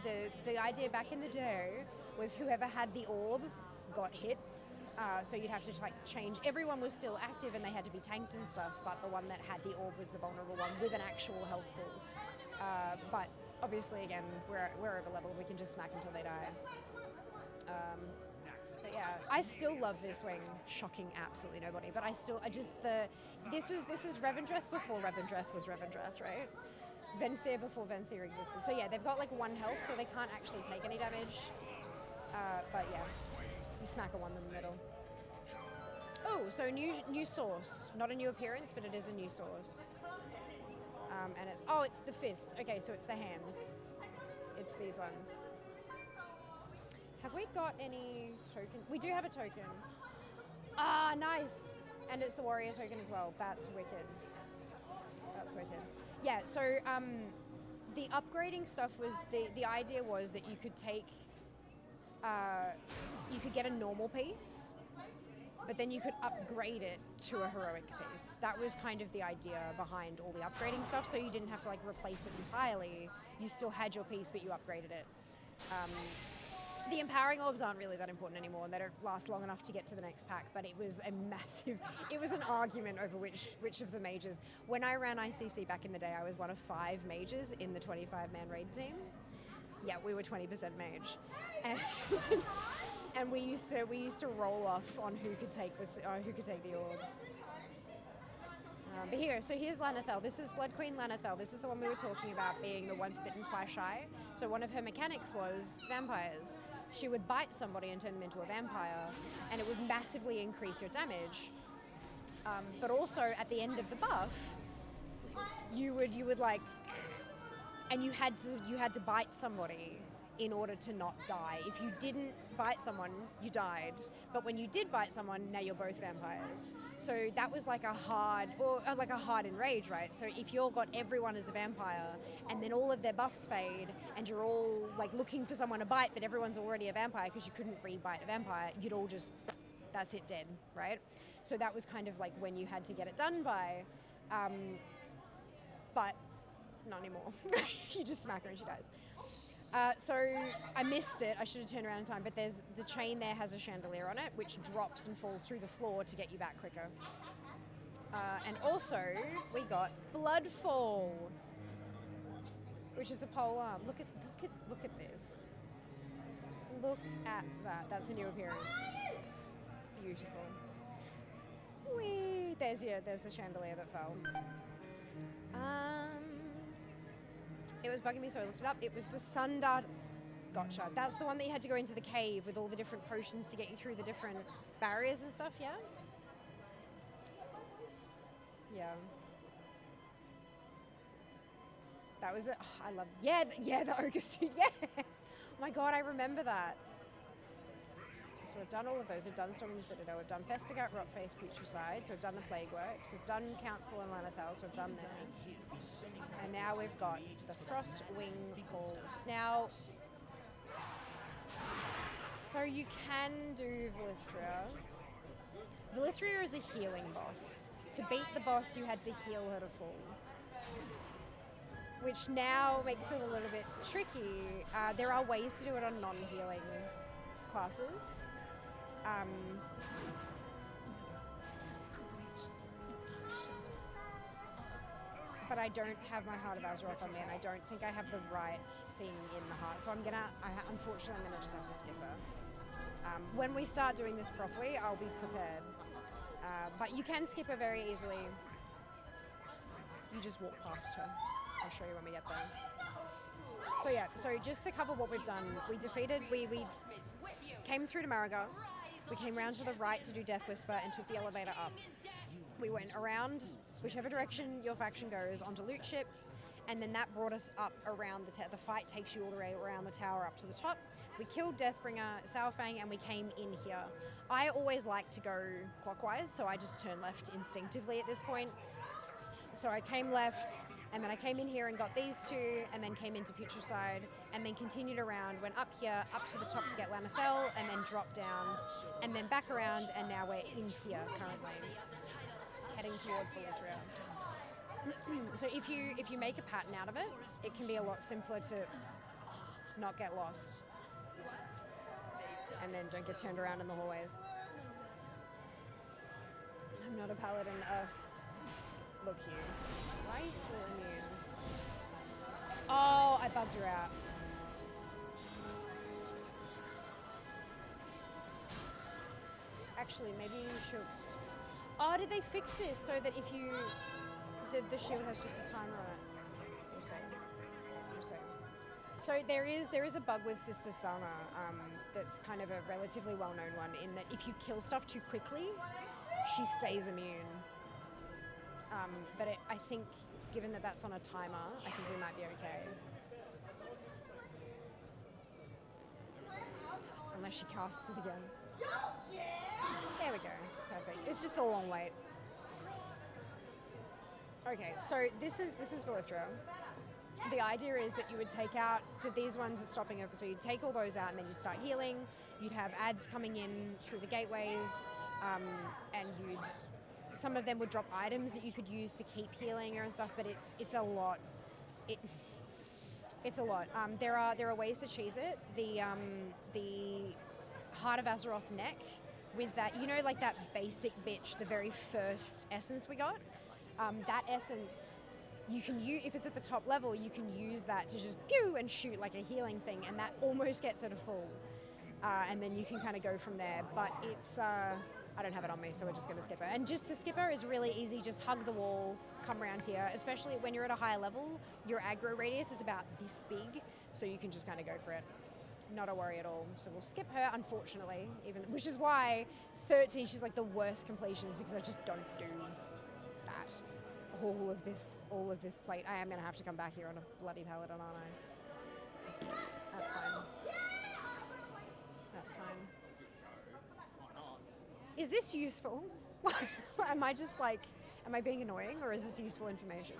The idea back in the day was whoever had the orb got hit. So you'd have to like change. Everyone was still active and they had to be tanked and stuff, but the one that had the orb was the vulnerable one with an actual health pool. But obviously, again, we're over leveled. We can just smack until they die. But yeah, I still love this wing. Shocking absolutely nobody, but this is Revendreth before Revendreth was Revendreth, right? Venthyr before Venthyr existed. So yeah, they've got like 1 health, so they can't actually take any damage. But yeah, you smack a 1 in the middle. Oh, so new source. Not a new appearance, but it is a new source. And it's the fists. Okay, so it's the hands. It's these ones. Have we got any token? We do have a token. Ah, nice. And it's the warrior token as well. That's wicked. That's wicked. Yeah, so the upgrading stuff was, the idea was that you could take, you could get a normal piece, but then you could upgrade it to a heroic piece. That was kind of the idea behind all the upgrading stuff, so you didn't have to like replace it entirely. You still had your piece, but you upgraded it. The empowering orbs aren't really that important anymore, and they don't last long enough to get to the next pack, but it was a massive, it was an argument over which of the mages. When I ran ICC back in the day, I was one of 5 mages in the 25-man raid team. Yeah, we were 20% mage. And we used to roll off on who could take the orb. But here's Lanethel. This is Blood Queen Lanethel. This is the one we were talking about being the once bitten, twice shy. So one of her mechanics was vampires. She would bite somebody and turn them into a vampire, and it would massively increase your damage. But also at the end of the buff, you would like, and you had to bite somebody in order to not die. If you didn't bite someone, you died. But when you did bite someone, now you're both vampires. So that was like a hard enrage, right? So if you've got everyone as a vampire and then all of their buffs fade and you're all like looking for someone to bite, but everyone's already a vampire because you couldn't re-bite a vampire, you'd all just, that's it, dead, right? So that was kind of like when you had to get it done by, but not anymore. You just smack her and she dies. So I missed it. I should have turned around in time, but there's the chain there has a chandelier on it, which drops and falls through the floor to get you back quicker. And also we got Bloodfall, which is a pole arm. Look at this. Look at that. That's a new appearance. Beautiful. Whee! There's the chandelier that fell. It was bugging me, so I looked it up. It was the Sun Dart. Gotcha. That's the one that you had to go into the cave with all the different potions to get you through the different barriers and stuff, yeah? Yeah. That was it. Oh, I love, yeah, the ogre suit, yes! Oh my god, I remember that. So we've done all of those. We've done Storming the Citadel. We've done Festigat, Rotface, Putricide. So we've done the Plague Works. We've done Council and Lanethel, so we've done them. And now we've got the Frostwing Halls. Now, so you can do Velythria. Velythria is a healing boss. To beat the boss, you had to heal her to full, which now makes it a little bit tricky. There are ways to do it on non-healing classes. But I don't have my Heart of Azeroth on me, and I don't think I have the right thing in the heart. So unfortunately, I'm gonna just have to skip her. When we start doing this properly, I'll be prepared. But you can skip her very easily. You just walk past her. I'll show you when we get there. So yeah, so just to cover what we've done, we came through to Marigar. We came round to the right to do Death Whisper and took the elevator up. We went around whichever direction your faction goes onto Loot Ship, and then that brought us up around the fight takes you all the way around the tower up to the top. We killed Deathbringer, Sourfang, and we came in here. I always like to go clockwise, so I just turn left instinctively at this point. So I came left, and then I came in here and got these two, and then came into Putricide, and then continued around, went up here, up to the top to get Lanethel, and then dropped down, and then back around, and now we're in here currently, heading towards Velythria. So if you make a pattern out of it, it can be a lot simpler to not get lost, and then don't get turned around in the hallways. I'm not a paladin. Look here. Why are you still immune? Oh, I bugged her out. Actually, maybe you should. Oh, did they fix this so that if you the shield has just a timer on it? You're saying. So there is a bug with Sister Svalna that's kind of a relatively well-known one in that if you kill stuff too quickly, she stays immune. But I think, given that that's on a timer, I think we might be okay. Unless she casts it again. There we go. Perfect. It's It's just a long wait. Okay, so this is Villithra. The idea is that you would take out, that these ones are stopping over, so you'd take all those out and then you'd start healing. You'd have ads coming in through the gateways, and some of them would drop items that you could use to keep healing and stuff, but it's a lot. It's a lot. There are ways to cheese it. The Heart of Azeroth neck with that, like that basic bitch, the very first essence we got. That essence, you can use, if it's at the top level, you can use that to just pew and shoot like a healing thing, and that almost gets it a full. And then you can kind of go from there. But it's, I don't have it on me, so we're just going to skip her. And just to skip her is really easy. Just hug the wall, come around here. Especially when you're at a higher level, your aggro radius is about this big, so you can just kind of go for it. Not a worry at all. So we'll skip her, unfortunately, which is why 13, she's like the worst completionist, because I just don't do that. All of this plate. I am going to have to come back here on a bloody paladin, aren't I? That's fine. That's fine. Is this useful? Am I being annoying, or is this useful information?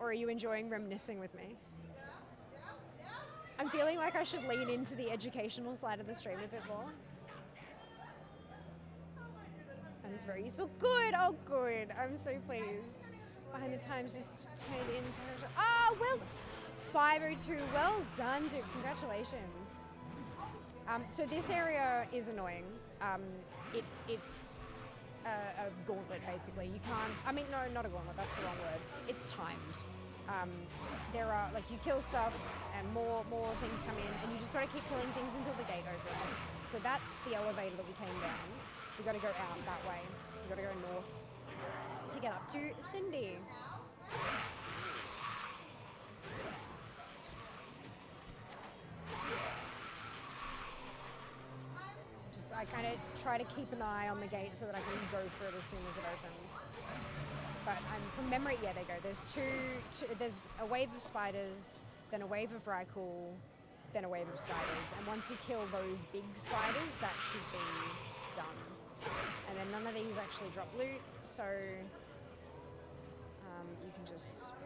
Or are you enjoying reminiscing with me? I'm feeling like I should lean into the educational side of the stream a bit more. That is very useful. Good, oh good. I'm so pleased. Behind the times just turned into... well, 502, well done, dude. Congratulations. So this area is annoying. It's a gauntlet, basically. You can't... no, not a gauntlet. That's the wrong word. It's timed. There are, you kill stuff and more things come in, and you just got to keep killing things until the gate opens. So that's the elevator that we came down. We've got to go out that way. We've got to go north to get up to Cindy. I kind of try to keep an eye on the gate so that I can go for it as soon as it opens. But from memory, yeah, there you go. There's there's a wave of spiders, then a wave of Rykul, then a wave of spiders. And once you kill those big spiders, that should be done. And then none of these actually drop loot, so you can just fuck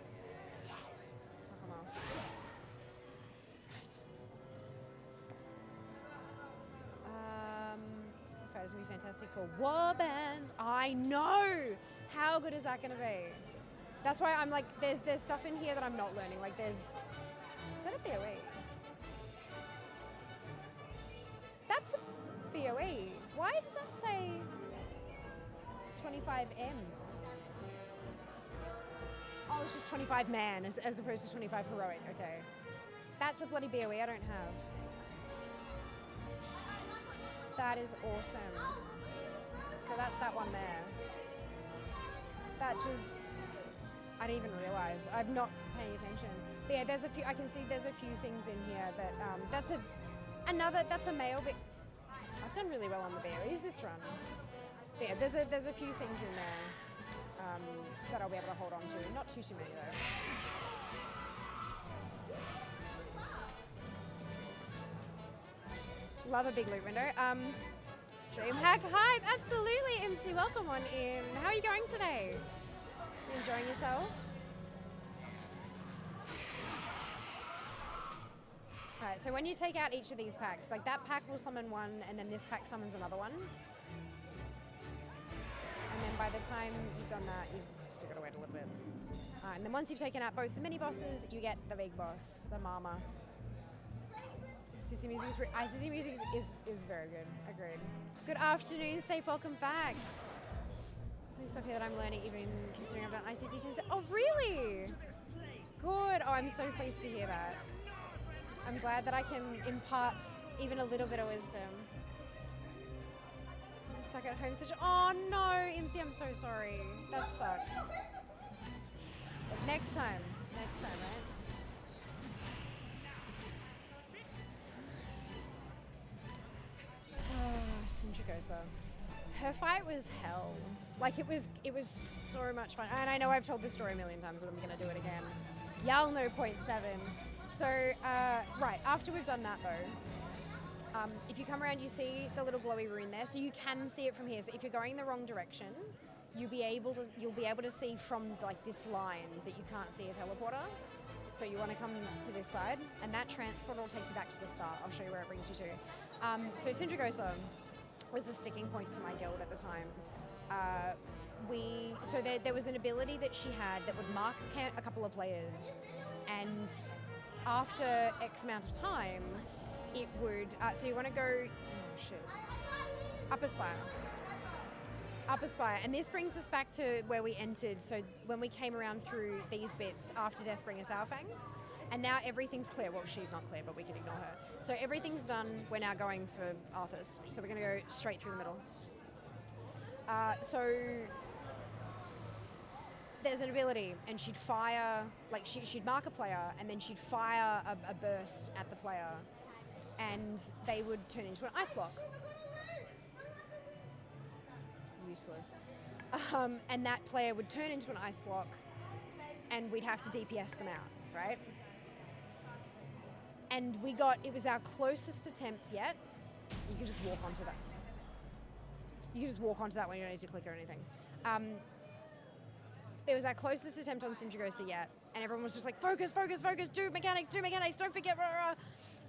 them off. Right. Is going to be fantastic for warbands. I know! How good is that going to be? That's why I'm like, there's stuff in here that I'm not learning. Like is that a BOE? That's a BOE. Why does that say 25M? Oh, it's just 25 man as opposed to 25 heroic. Okay. That's a bloody BOE I don't have. That is awesome. So that's that one there. That just, I didn't even realize. I'm not paying attention. But yeah, there's a few, I can see there's a few things in here that, that's a male, but I've done really well on the BOEs this run. But yeah, there's a few things in there that I'll be able to hold on to. Not too many though. Love a big loot window. DreamHack Hype, absolutely, MC, welcome on in. How are you going today? You enjoying yourself? Alright, so when you take out each of these packs, like that pack will summon one, and then this pack summons another one. And then by the time you've done that, you've still got to wait a little bit. And then once you've taken out both the mini bosses, you get the big boss, the Mama. Sissy music is very good. Agreed. Good afternoon. Safe welcome back. There's stuff here that I'm learning, even considering I've done ICC 10. Oh, really? Good. Oh, I'm so pleased to hear that. I'm glad that I can impart even a little bit of wisdom. I'm stuck at home. Oh no, MC, I'm so sorry. That sucks. But next time, right? Sindragosa. Her fight was hell. Like it was so much fun. And I know I've told this story a million times, but I'm gonna do it again. Y'all know 0.7. So, right, after we've done that though, If you come around, you see the little glowy rune there, so you can see it from here. So if you're going the wrong direction, you'll be able to see from like this line that you can't see a teleporter. So you want to come to this side, and that transport will take you back to the start. I'll show you where it brings you to. So Syndragosa was the sticking point for my guild at the time. There was an ability that she had that would mark a couple of players, and after X amount of time, it would. So you want to go. Oh shit. Upper Spire, and this brings us back to where we entered. So when we came around through these bits after Deathbringer Saurfang, and now everything's clear. Well, she's not clear, but we can ignore her. So everything's done. We're now going for Arthas. So we're going to go straight through the middle. So there's an ability, and she'd fire, like she'd mark a player, and then she'd fire a burst at the player, and they would turn into an ice block. Useless. And that player would turn into an ice block, and we'd have to DPS them out, right? And it was our closest attempt yet. You can just walk onto that. You can just walk onto that when you don't need to click or anything. It was our closest attempt on Syndragosa yet, and everyone was just like, focus, do mechanics, don't forget, rah, rah.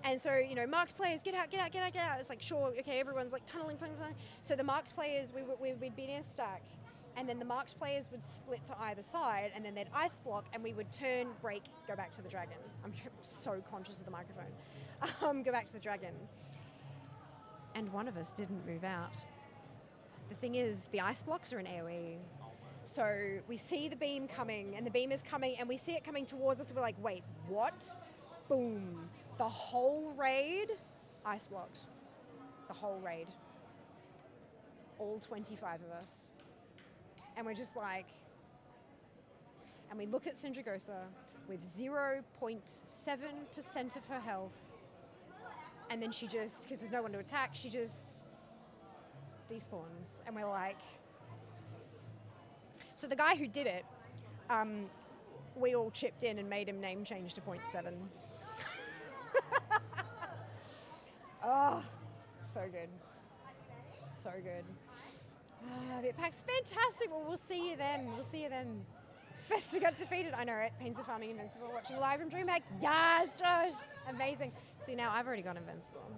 And so, marked players, get out. It's like, sure, okay, everyone's like tunneling. So the marked players, we'd be in a stack, and then the marked players would split to either side, and then they'd ice block, and we would turn, break, go back to the dragon. I'm so conscious of the microphone. Go back to the dragon. And one of us didn't move out. The thing is, the ice blocks are an AoE. So we see the beam coming, and the beam is coming, and we see it coming towards us, and we're like, wait, what? Boom. The whole raid, ice blocked. The whole raid. All 25 of us. And we're just like, and we look at Syndragosa with 0.7% of her health, and then she just, because there's no one to attack, she just despawns. And we're like, so the guy who did it, we all chipped in and made him name change to 0.7. Oh, so good. So good. Vitpack's fantastic. Well, we'll see you then. Festa got defeated. I know, right? Pains of Farming Invincible. Watching live from DreamHack. Yes, Josh. Amazing. See, now I've already got Invincible.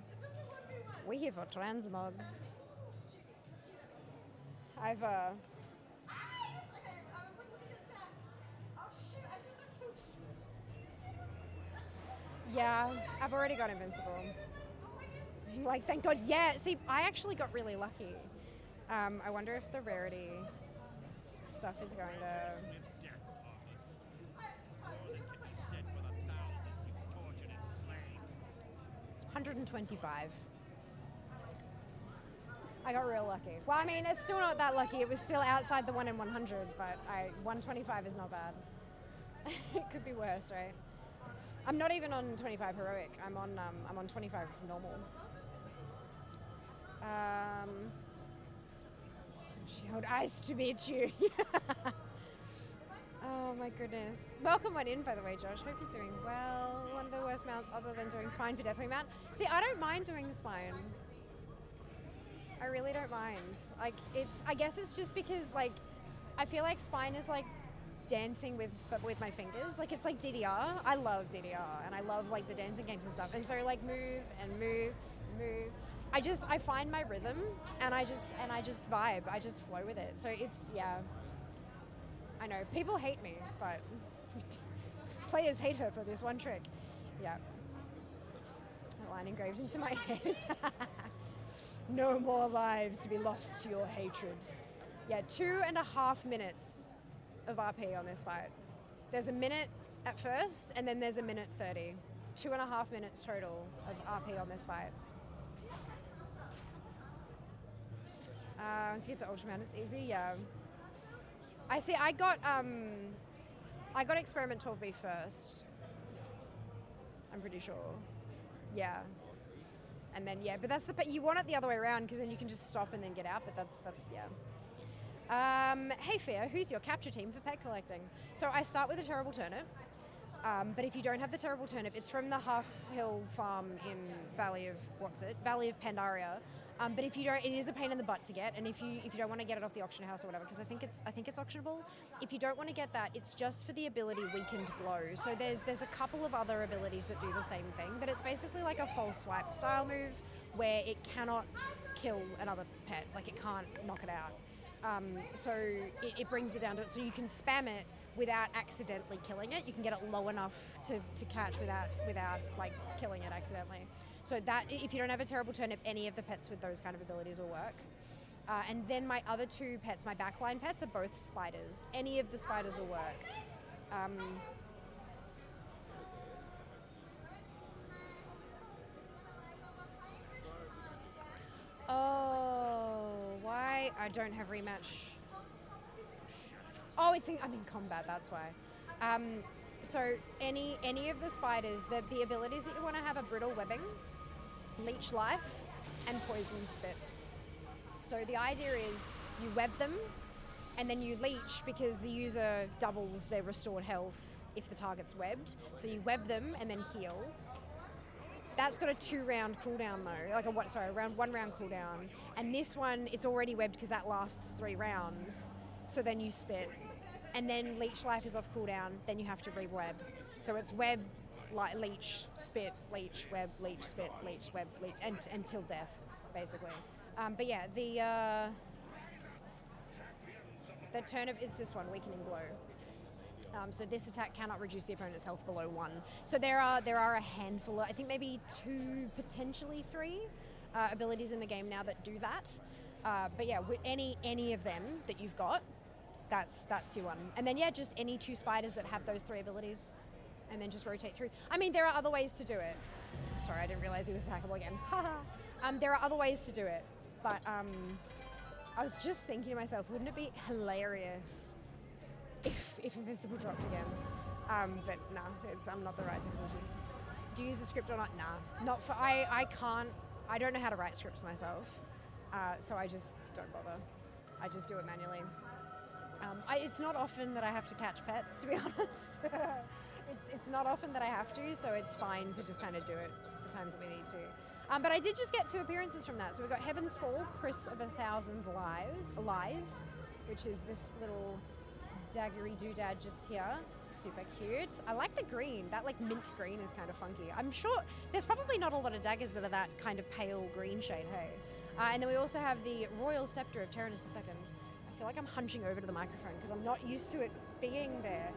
We're here for Transmog. I've already got Invincible. Like, thank God. Yeah, see, I actually got really lucky. I wonder if the rarity stuff is going to... 125. I got real lucky. Well, I mean, it's still not that lucky. It was still outside the 1 in 100, but 125 is not bad. It could be worse, right? I'm not even on 25 heroic. I'm on 25 normal. Shield ice to meet you. Oh my goodness. Welcome on in, by the way, Josh. Hope you're doing well. One of the worst mounts other than doing spine for Deathwing Mount. See, I don't mind doing spine. I really don't mind. Like, I guess it's just because, like, I feel like spine is like dancing with my fingers. Like, it's like DDR. I love DDR, and I love like the dancing games and stuff. And so like move. I find my rhythm, and I just vibe. I just flow with it. So it's, yeah. I know people hate me, but players hate her for this one trick. Yeah. A line engraved into my head. No more lives to be lost to your hatred. Yeah, 2.5 minutes of RP on this fight. There's a minute at first, and then there's a minute 30. 2.5 minutes total of RP on this fight. Once you get to Ultraman, it's easy, yeah. I see, I got Experiment 12B first. I'm pretty sure. Yeah. And then, yeah, but that's you want it the other way around, because then you can just stop and then get out, but that's yeah. Hey Fear, who's your capture team for pet collecting? So I start with a terrible turnip. But if you don't have the terrible turnip, it's from the Half Hill farm in Valley of Pandaria. But if you don't, it is a pain in the butt to get. And if you don't want to get it off the auction house or whatever, because I think it's auctionable. If you don't want to get that, it's just for the ability Weakened Blow. So there's a couple of other abilities that do the same thing, but it's basically like a false swipe style move where it cannot kill another pet, like it can't knock it out. So it brings it down to it. So you can spam it without accidentally killing it. You can get it low enough to catch without like killing it accidentally. So that, if you don't have a terrible turnip, any of the pets with those kind of abilities will work. And then my other two pets, my backline pets, are both spiders. Any of the spiders will work. Oh, why? I don't have rematch. Oh, I'm in combat, that's why. So any of the spiders, the abilities that you want to have are Brittle Webbing, Leech Life, and Poison Spit. So the idea is you web them, and then you leech because the user doubles their restored health if the target's webbed. So you web them and then heal. That's got a 2-round cooldown though, like a 1 round cooldown. And this one, it's already webbed because that lasts 3 rounds. So then you spit, and then Leech Life is off cooldown. Then you have to re-web. So it's web, leech, spit, leech, web, leech, spit, leech, web, leech, and until death, basically. But yeah, the turnip is this one, Weakening Blow. So this attack cannot reduce the opponent's health below 1. So there are a handful, I think maybe 2, potentially 3 abilities in the game now that do that. But yeah, with any of them that you've got, that's your one. And then yeah, just any 2 spiders that have those 3 abilities, and then just rotate through. I mean, there are other ways to do it. Sorry, I didn't realize he was attackable again. There are other ways to do it, but I was just thinking to myself, wouldn't it be hilarious if Invisible dropped again? But no, I'm not the right difficulty. Do you use a script or not? Nah, not for, I don't know how to write scripts myself, so I just don't bother. I just do it manually. It's not often that I have to catch pets, to be honest. It's not often that I have to, so it's fine to just kind of do it the times that we need to. But I did just get 2 appearances from that. So we've got Heaven's Fall, Chris of 1,000 Lies, which is this little daggery doodad just here. Super cute. I like the green. That like mint green is kind of funky. I'm sure there's probably not a lot of daggers that are that kind of pale green shade, hey? And then we also have the Royal Scepter of Tyrannus II. I feel like I'm hunching over to the microphone because I'm not used to it being there.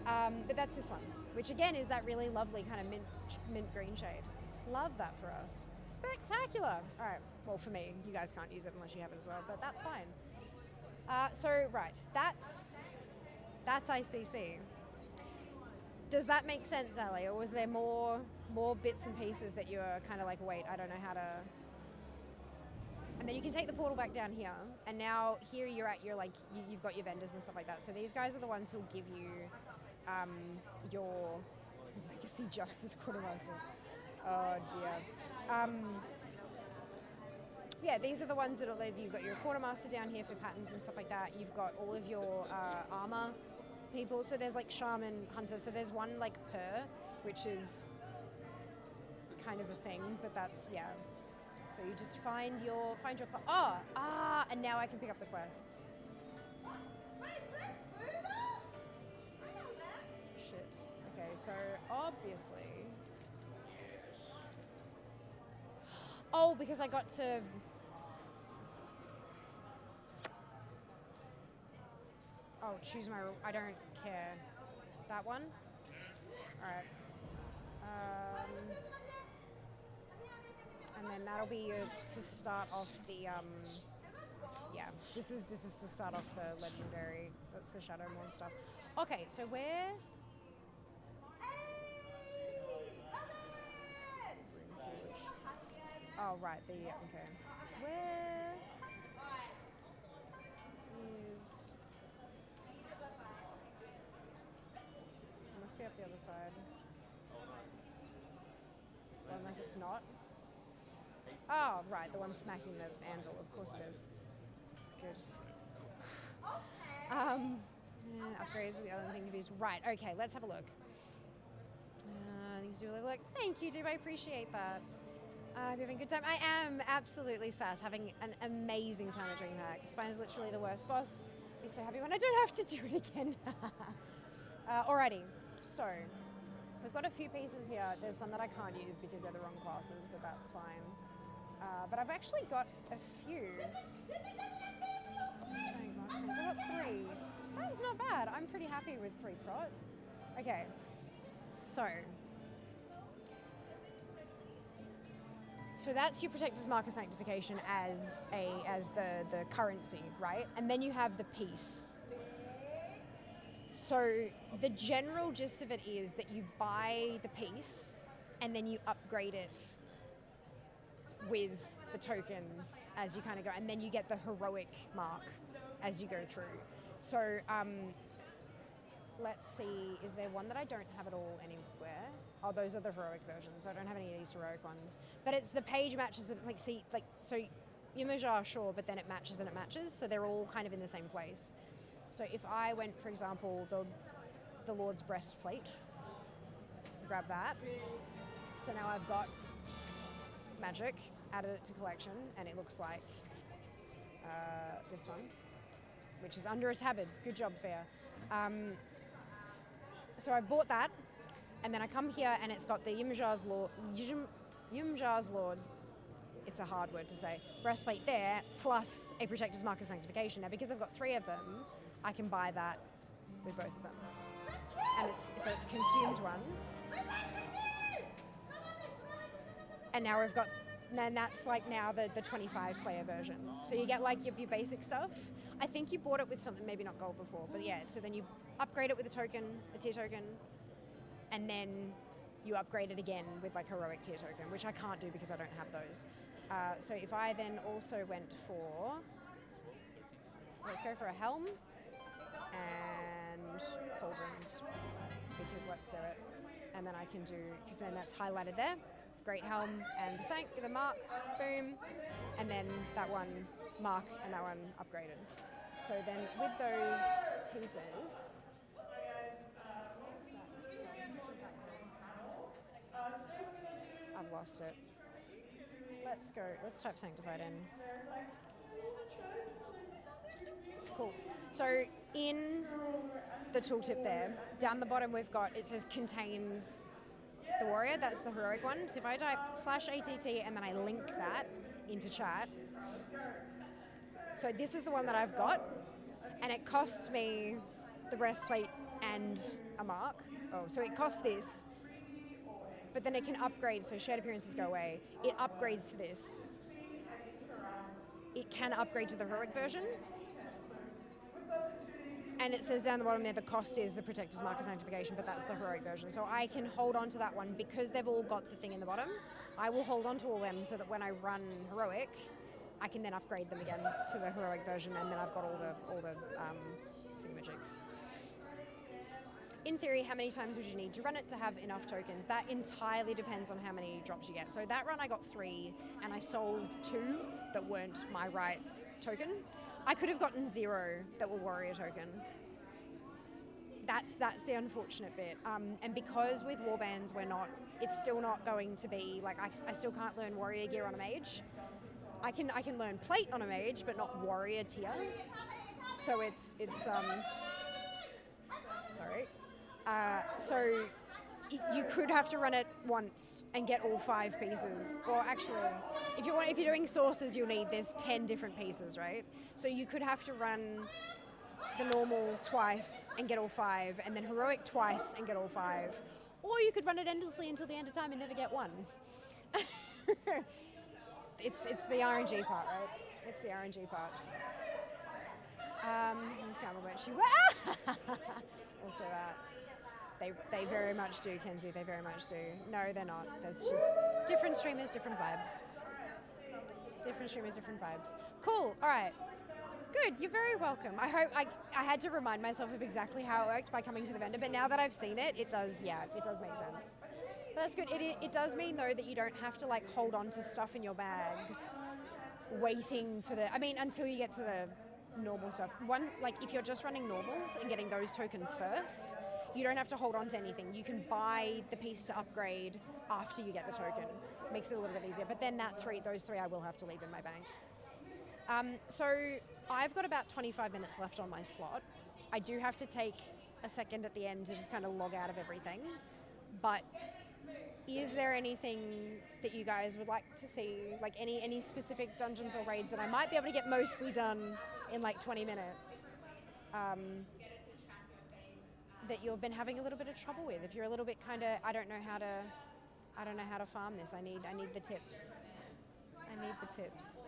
But that's this one, which again is that really lovely kind of mint green shade. Love that for us. Spectacular. All right, well for me, you guys can't use it unless you have it as well, but that's fine. So right, that's ICC. Does that make sense, Ali, or was there more bits and pieces that you were kind of like, wait, I don't know how to... And then you can take the portal back down here, and now here you're at your like you've got your vendors and stuff like that. So these guys are the ones who'll give you your legacy justice quartermaster. Oh dear. Yeah, these are the ones that'll leave. You've got your quartermaster down here for patterns and stuff like that. You've got all of your armor people. So there's like shaman, hunter. So there's one like per, which is kind of a thing, but that's yeah. So you just find your and now I can pick up the quests. Shit. Okay, so obviously. Oh, because I got to. Oh, choose my. I don't care. That one. All right. And then that'll be to start off the yeah. This is to start off the legendary. That's the Shadow Morn stuff. Okay, so where? Oh right, okay. Where is? It must be up the other side. Well, unless it's not. Oh, right, the one smacking the anvil, of course it is. Good. Upgrades are the other thing to use. Right, okay, let's have a look. to do a look. Thank you, Dib. I appreciate that. I'm having a good time. I am absolutely sass, having an amazing time at DreamHack. Spine is literally the worst boss. I'll be so happy when I don't have to do it again. Alrighty, so we've got a few pieces here. There's some that I can't use because they're the wrong classes, but that's fine. But I've actually got a few. So I've got 3. That's not bad. I'm pretty happy with 3 prot. Okay, so that's your Protector's Mark of Sanctification as the currency, right? And then you have the piece. So the general gist of it is that you buy the piece and then you upgrade it with the tokens as you kind of go, and then you get the heroic mark as you go through. So let's see, is there one that I don't have at all anywhere? Oh, those are the heroic versions. I don't have any of these heroic ones. But it's the page matches, so Yamaja, sure, but then it matches and it matches, so they're all kind of in the same place. So if I went, for example, the Lord's Breastplate, grab that. So now I've got magic, added it to collection, and it looks like this one, which is under a tabard. Good job, Fair. So I bought that, and then I come here and it's got the Yimjar's Lords, it's a hard word to say, breastplate there, plus a Protector's Mark of Sanctification. Now because I've got 3 of them, I can buy that with both of them. And it's consumed one. And now we've got, and that's like now the 25 player version. So you get like your basic stuff. I think you bought it with something, maybe not gold before, but yeah, so then you upgrade it with a token, a tier token, and then you upgrade it again with like heroic tier token, which I can't do because I don't have those. So if I then also went for, let's go for a helm and pauldrons, because let's do it. And then I can do, because then that's highlighted there, great helm and the mark, boom, and then that one mark and that one upgraded. So then with those pieces, I've lost it. Let's type Sanctified in. Cool. So in the tooltip there, down the bottom we've got, it says contains the warrior, that's the heroic one. So if I type /ATT and then I link that into chat, so this is the one that I've got, and it costs me the breastplate and a mark. Oh, so it costs this, but then it can upgrade, so shared appearances go away. It upgrades to this. It can upgrade to the heroic version. And it says down the bottom there, the cost is the Protector's Mark of Sanctification, but that's the heroic version. So I can hold on to that one because they've all got the thing in the bottom. I will hold on to all them so that when I run heroic, I can then upgrade them again to the heroic version, and then I've got all the thingamajigs. In theory, how many times would you need to run it to have enough tokens? That entirely depends on how many drops you get. So that run I got 3, and I sold 2 that weren't my right token. I could have gotten 0 that were warrior token. That's the unfortunate bit. And because with warbands it's still not going to be, like I still can't learn warrior gear on a mage. I can learn plate on a mage, but not warrior tier. So it's sorry. So you could have to run it once and get all 5 pieces. Or actually, if you're doing sources, there's 10 different pieces, right? So you could have to run the normal twice and get all 5, and then heroic twice and get all 5. Or you could run it endlessly until the end of time and never get one. It's the RNG part, right? It's the RNG part. Also that. They very much do, Kenzie, they very much do. No, they're not. There's just different streamers, different vibes. Different streamers, different vibes. Cool, all right. Good, you're very welcome. I hope, I had to remind myself of exactly how it worked by coming to the vendor, but now that I've seen it, it does make sense. But that's good. It does mean, though, that you don't have to, hold on to stuff in your bags, waiting for until you get to normal stuff. One, like if you're just running normals and getting those tokens first, you don't have to hold on to anything. You can buy the piece to upgrade after you get the token. Makes it a little bit easier. But then those three I will have to leave in my bank. So I've got about 25 minutes left on my slot. I do have to take a second at the end to just kind of log out of everything. But is there anything that you guys would like to see? Like any specific dungeons or raids that I might be able to get mostly done in like 20 minutes? That you've been having a little bit of trouble with. If you're a little bit kind of, I don't know how to farm this. I need the tips. I need the tips.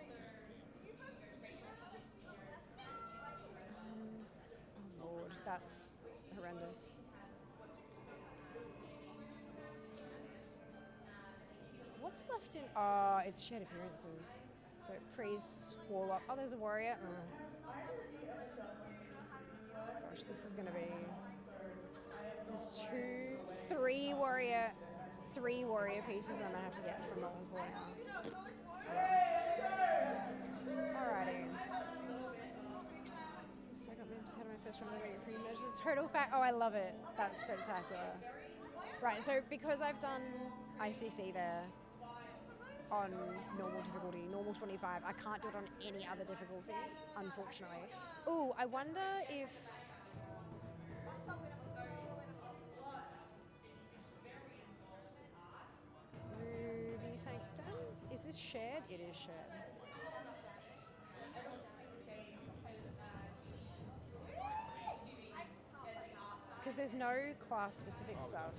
Oh Lord, that's horrendous. What's left in? Oh, it's shared appearances. So priest, warlock. Oh, there's a warrior. Oh. Gosh, this is going to be. There's three warrior pieces I'm gonna have to get from Molten Core now. Alrighty. So I got members ahead of my first run of the pre-measured total fact. Oh, I love it. That's spectacular. Right, so because I've done ICC there on normal difficulty, normal 25, I can't do it on any other difficulty, unfortunately. Ooh, I wonder if. Sanctum? Is this shared? It is shared. Because there's no class-specific stuff.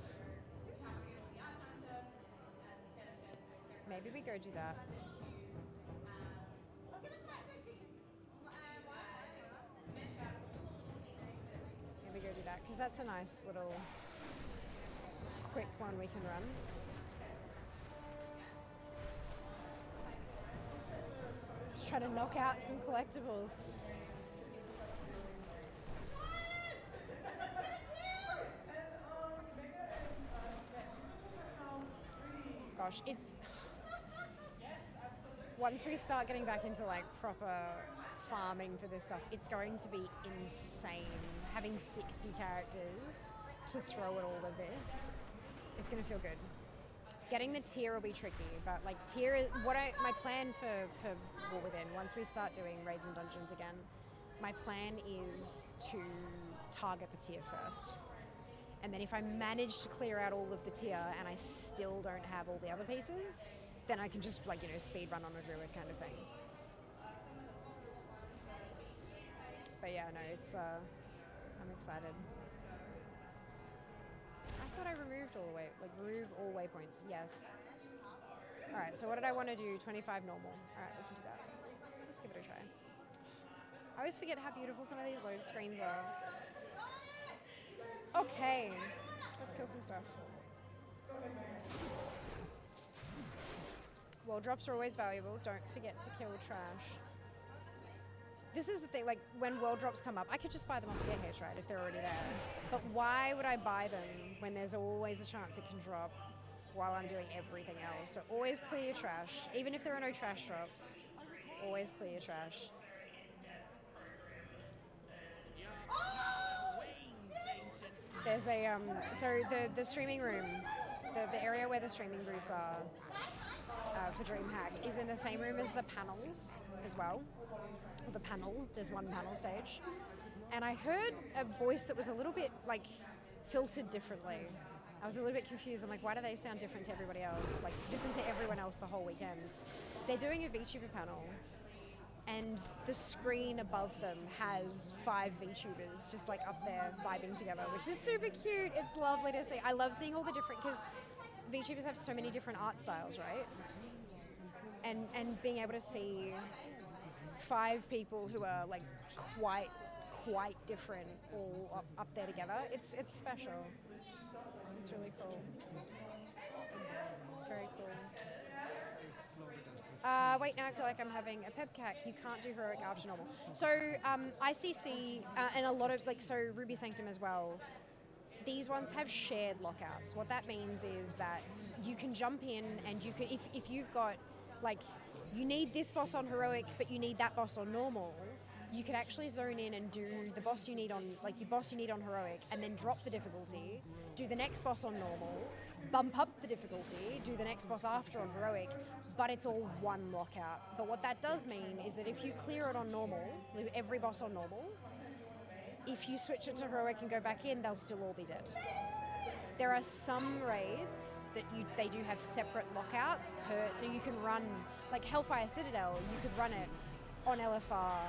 Maybe we go do that. Maybe go do that, because that's a nice little quick one we can run. Just try to knock out some collectibles. Gosh, it's... Once we start getting back into like proper farming for this stuff, it's going to be insane. Having 60 characters to throw at all of this, it's going to feel good. Getting the tier will be tricky, but like tier, my plan for War Within, once we start doing raids and dungeons again, my plan is to target the tier first. And then if I manage to clear out all of the tier and I still don't have all the other pieces, then I can just speed run on a druid kind of thing. But yeah, no, it's, I'm excited. I thought I removed remove all waypoints, yes. All right, so what did I want to do? 25 normal. All right, we can do that. Let's give it a try. I always forget how beautiful some of these load screens are. Okay, let's kill some stuff. Well, drops are always valuable. Don't forget to kill trash. This is the thing, like when world drops come up, I could just buy them off the airhash, right, if they're already there. But why would I buy them when there's always a chance it can drop while I'm doing everything else? So always clear your trash. Even if there are no trash drops, always clear your trash. There's a, so the streaming room, the area where the streaming booths are for DreamHack is in the same room as the panels as well. The panel, there's one panel stage. And I heard a voice that was a little bit like filtered differently. I was a little bit confused. I'm like, why do they sound different to everybody else? Like different to everyone else the whole weekend. They're doing a VTuber panel and the screen above them has 5 VTubers just like up there vibing together, which is super cute. It's lovely to see. I love seeing all the different, because VTubers have so many different art styles, right? And being able to see 5 people who are like quite different all up there together, it's special. It's really cool. It's very cool. Wait, now I feel like I'm having a pepcac. You can't do heroic after normal. So ICC and a lot of so Ruby Sanctum as well, these ones have shared lockouts. What that means is that you can jump in and you can, if you've got you need this boss on heroic but you need that boss on normal, you can actually zone in and do the boss you need on, like your boss you need on heroic, and then drop the difficulty, do the next boss on normal, bump up the difficulty, do the next boss after on heroic, but it's all one lockout. But what that does mean is that if you clear it on normal, every boss on normal, if you switch it to heroic and go back in, they'll still all be dead. There are some raids that they do have separate lockouts so you can run, like Hellfire Citadel, you could run it on LFR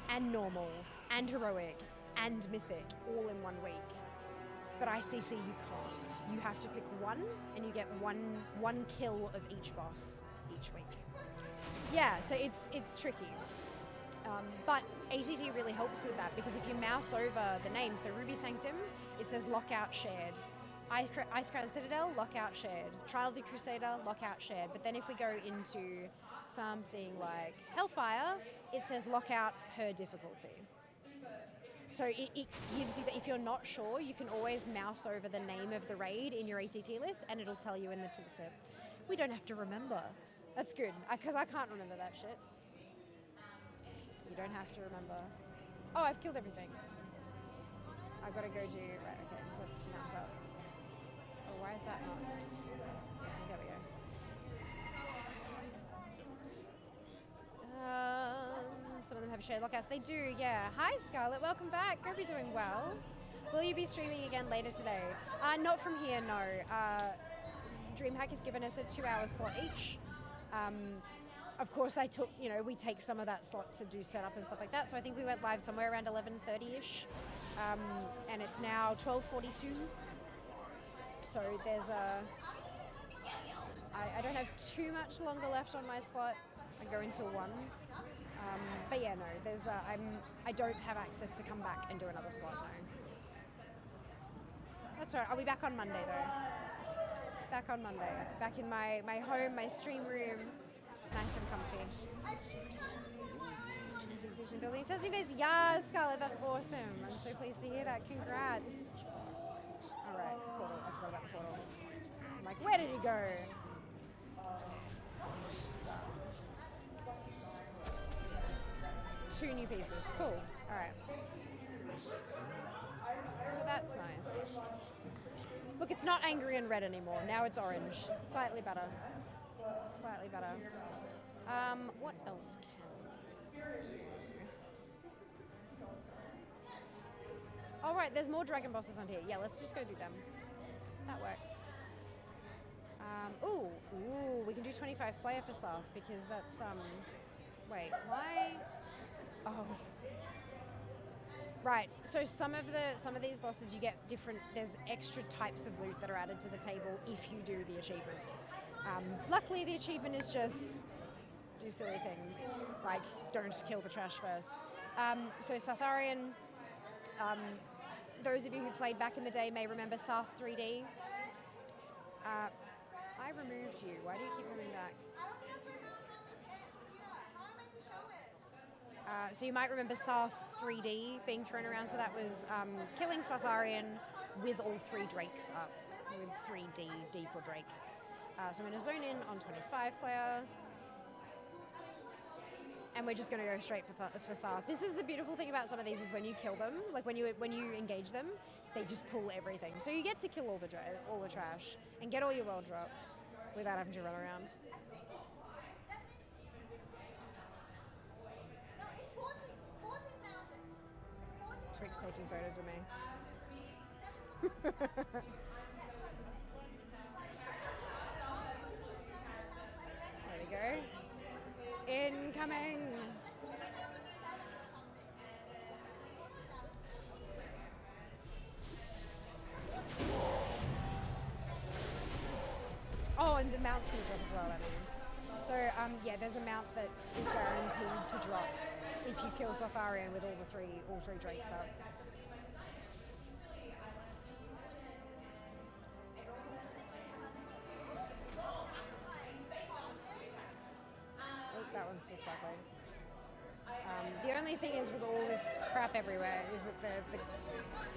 and normal and heroic and mythic all in 1 week. But ICC you can't. You have to pick one, and you get one kill of each boss each week. Yeah, so it's tricky. But ATT really helps with that, because if you mouse over the name, so Ruby Sanctum, it says lockout shared. Ice Crown Citadel, lockout shared. Trial of the Crusader, lockout shared. But then if we go into something like Hellfire, it says lockout per difficulty. So it gives you that if you're not sure, you can always mouse over the name of the raid in your ATT list, and it'll tell you in the tooltip. We don't have to remember. That's good, because I can't remember that shit. You don't have to remember. Oh, I've killed everything. I've got to go do, right, okay, let's mount up. Oh, why is that not? There we go. Some of them have shared lockouts. They do, yeah. Hi, Scarlett. Welcome back. Hope you're doing well. Will you be streaming again later today? Not from here, no. DreamHack has given us a 2-hour slot each. Of course, we take some of that slot to do setup and stuff like that. So I think we went live somewhere around 11:30ish, and it's now 12:42. So there's I don't have too much longer left on my slot. I go until 1. But yeah, no, I don't have access to come back and do another slot, no. That's all right. I'll be back on Monday though. Back on Monday. Back in my home, my stream room. Nice and comfy. Business and building. Testing base, yeah, Scarlett, that's awesome. I'm so pleased to hear that. Congrats. All right, portal. I forgot about the portal. I'm like, where did he go? 2 new pieces. Cool. All right. So that's nice. Look, it's not angry and red anymore. Now it's orange. Slightly better. Slightly better. What else can we do? All right, there's more dragon bosses on here. Yeah, let's just go do them. That works. Ooh, we can do 25 player for South, because that's wait, why? Oh. Right, so some of these bosses you get different, there's extra types of loot that are added to the table if you do the achievement. Luckily the achievement is just do silly things, like don't kill the trash first. So Sartharian, those of you who played back in the day may remember Sarth 3D. I removed you, why do you keep coming back? So you might remember Sarth 3D being thrown around, so that was killing Sartharian with all 3 Drakes up, with 3D, D for Drake. So I'm going to zone in on 25 player, and we're just going to go straight for Sarth. This is the beautiful thing about some of these, is when you kill them, like when you engage them, they just pull everything. So you get to kill all the trash and get all your world drops without having to run around. Twix taking photos of me. There we go. Incoming. Oh, and the mount's going to drop as well, that means. So, yeah, there's a mount that is guaranteed to drop if you kill Sartharian with all three Drakes up. Oh, that one's still sparkling. The only thing is, with all this crap everywhere, is that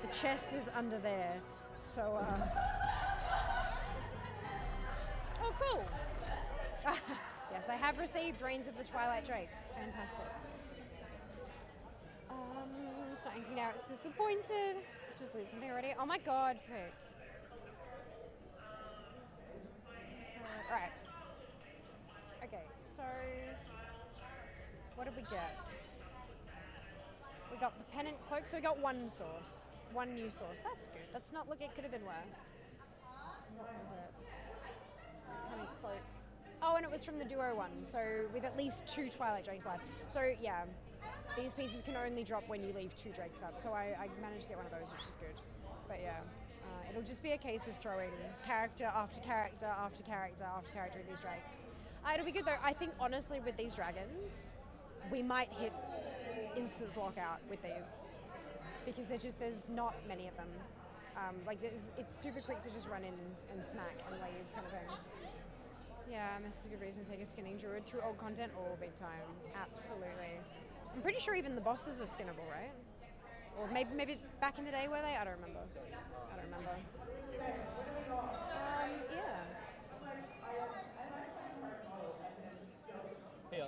the chest is under there. So, oh, cool. Yes, I have received Reigns of the Twilight Drake. Fantastic. It's not inking now. It's disappointed. Just lose something already. Oh my god, Tick. Right. Okay, so what did we get? We got the pennant cloak, so we got one source. One new source. That's good. That's not, look, it could have been worse. What was it? Pennant cloak. Oh, and it was from the duo one, so with at least 2 Twilight Drakes left. So yeah, these pieces can only drop when you leave 2 Drakes up. So I managed to get one of those, which is good. But yeah, it'll just be a case of throwing character after character after character after character with these Drakes. It'll be good though. I think honestly with these dragons, we might hit instance lockout with these. Because there's not many of them. It's super quick to just run in and smack and leave kind of thing. Yeah, and this is a good reason to take a skinning druid through old content. Oh, big time. Absolutely. I'm pretty sure even the bosses are skinnable, right? Or maybe back in the day were they? I don't remember. Yeah. Hey,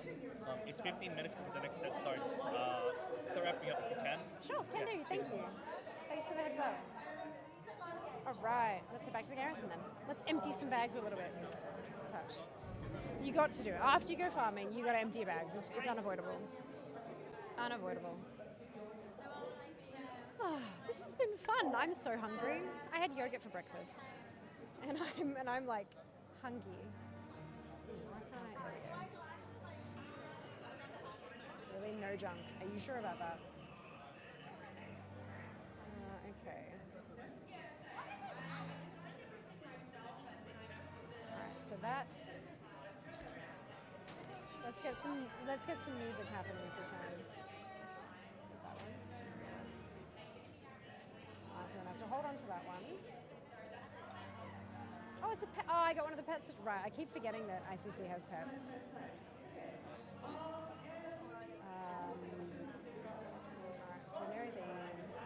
it's 15 minutes before the next set starts. So wrapping up if you can. Sure, can do. Thank you. Thanks for the heads up. All right, let's head back to the garrison then. Let's empty some bags a little bit. Just a touch. You got to do it. After you go farming, you got to empty your bags. It's unavoidable. Unavoidable. Oh, this has been fun. I'm so hungry. I had yogurt for breakfast, and I'm like hungry. Why can't I? There we go. It's really no junk. Are you sure about that? Okay. Alright, so that's... Let's get some music happening if we can. Is it that one? Yes. So we're gonna have to hold on to that one. Oh, it's a pet. Oh, I got one of the pets. Right, I keep forgetting that ICC has pets. Alright, so we know these.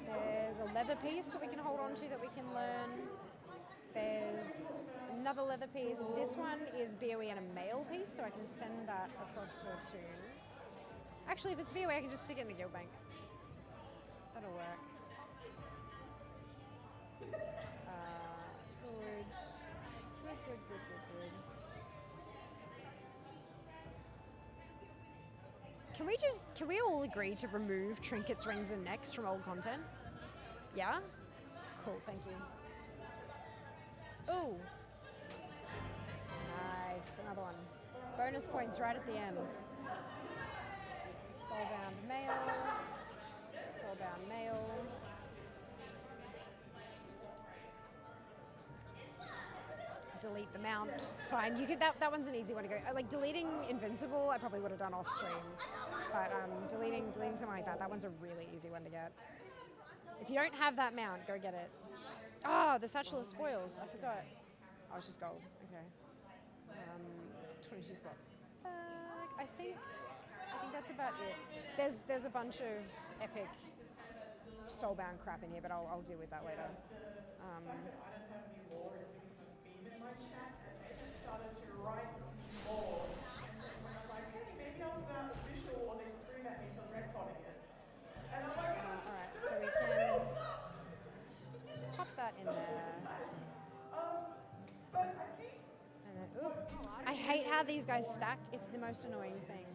There's a leather piece that we can hold on to that we can learn. There's another leather piece. This one is BOE and a mail piece, so I can send that across to a tune. Actually, if it's BOE, I can just stick it in the guild bank. That'll work. Good. Can we all agree to remove trinkets, rings, and necks from old content? Yeah? Cool, thank you. Ooh. Nice, another one. Bonus points right at the end. Soulbound mail. Delete the mount. It's fine. You could that one's an easy one to go. Like deleting Invincible, I probably would have done off stream, but deleting something like that one's a really easy one to get. If you don't have that mount, go get it. Oh, the Satchel of Spoils. I forgot. Oh, it's just gold. Okay. 22 slot. I think that's about it. There's a bunch of epic soulbound crap in here, but I'll deal with that later. My chat and they just started to write more. And I'm like, hey, maybe I'll put out a visual or they scream at me for retconning it. And I'm like, alright, so we can pop that in there. But I think... And then, ooh, I hate how these guys stack. It's the most annoying thing.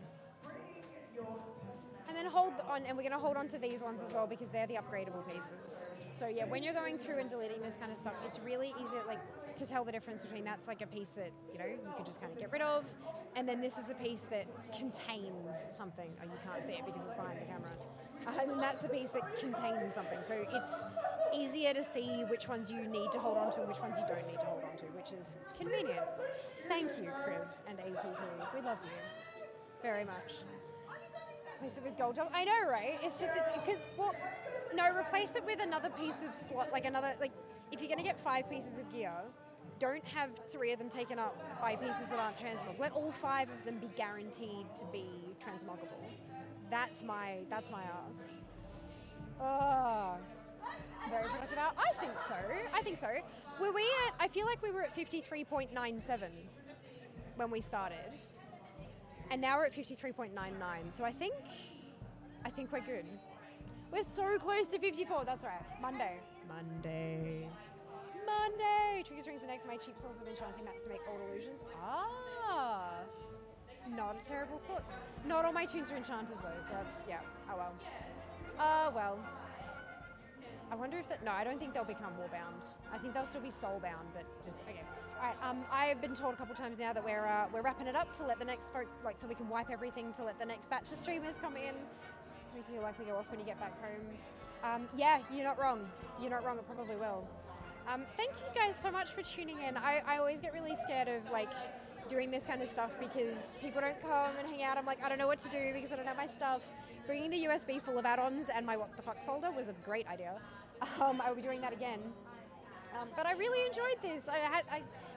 And then hold on, and we're going to hold on to these ones as well because they're the upgradable pieces. So yeah, when you're going through and deleting this kind of stuff, it's really easy to tell the difference between that's like a piece that, you could just kind of get rid of, and then this is a piece that contains something. Oh, you can't see it because it's behind the camera. And then that's a piece that contains something. So it's easier to see which ones you need to hold on to and which ones you don't need to hold on to, which is convenient. Thank you, Kriv and ATT. We love you very much. Replace it with gold job. I know, right? It's because replace it with another piece of slot, if you're going to get 5 pieces of gear, don't have 3 of them taken up by pieces that aren't transmog. Let all 5 of them be guaranteed to be transmoggable. That's my ask. Oh, very productive hour. I think so. Were we at? I feel like we were at 53.97. when we started. And now we're at 53.99. So I think we're good. We're so close to 54. That's right. Monday. Trigger strings are next to my cheap source of enchanting maps to make old illusions. Not a terrible thought. Not all my tunes are enchanters though, so that's, yeah. Oh well. I wonder if no, I don't think they'll become warbound. I think they'll still be soulbound, but just, okay. All right, I've been told a couple times now that we're wrapping it up to let the next folk, like, so we can wipe everything to let the next batch of streamers come in. Makes you likely go off when you get back home. Yeah, you're not wrong. You're not wrong, it probably will. Thank you guys so much for tuning in. I always get really scared of, like, doing this kind of stuff because people don't come and hang out. I'm like, I don't know what to do because I don't have my stuff. Bringing the USB full of add-ons and my what the fuck folder was a great idea. I will be doing that again. But I really enjoyed this.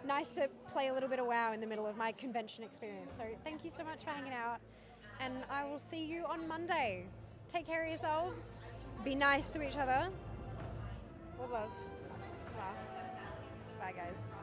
Nice to play a little bit of WoW in the middle of my convention experience. So thank you so much for hanging out. And I will see you on Monday. Take care of yourselves. Be nice to each other. All love. Bye guys.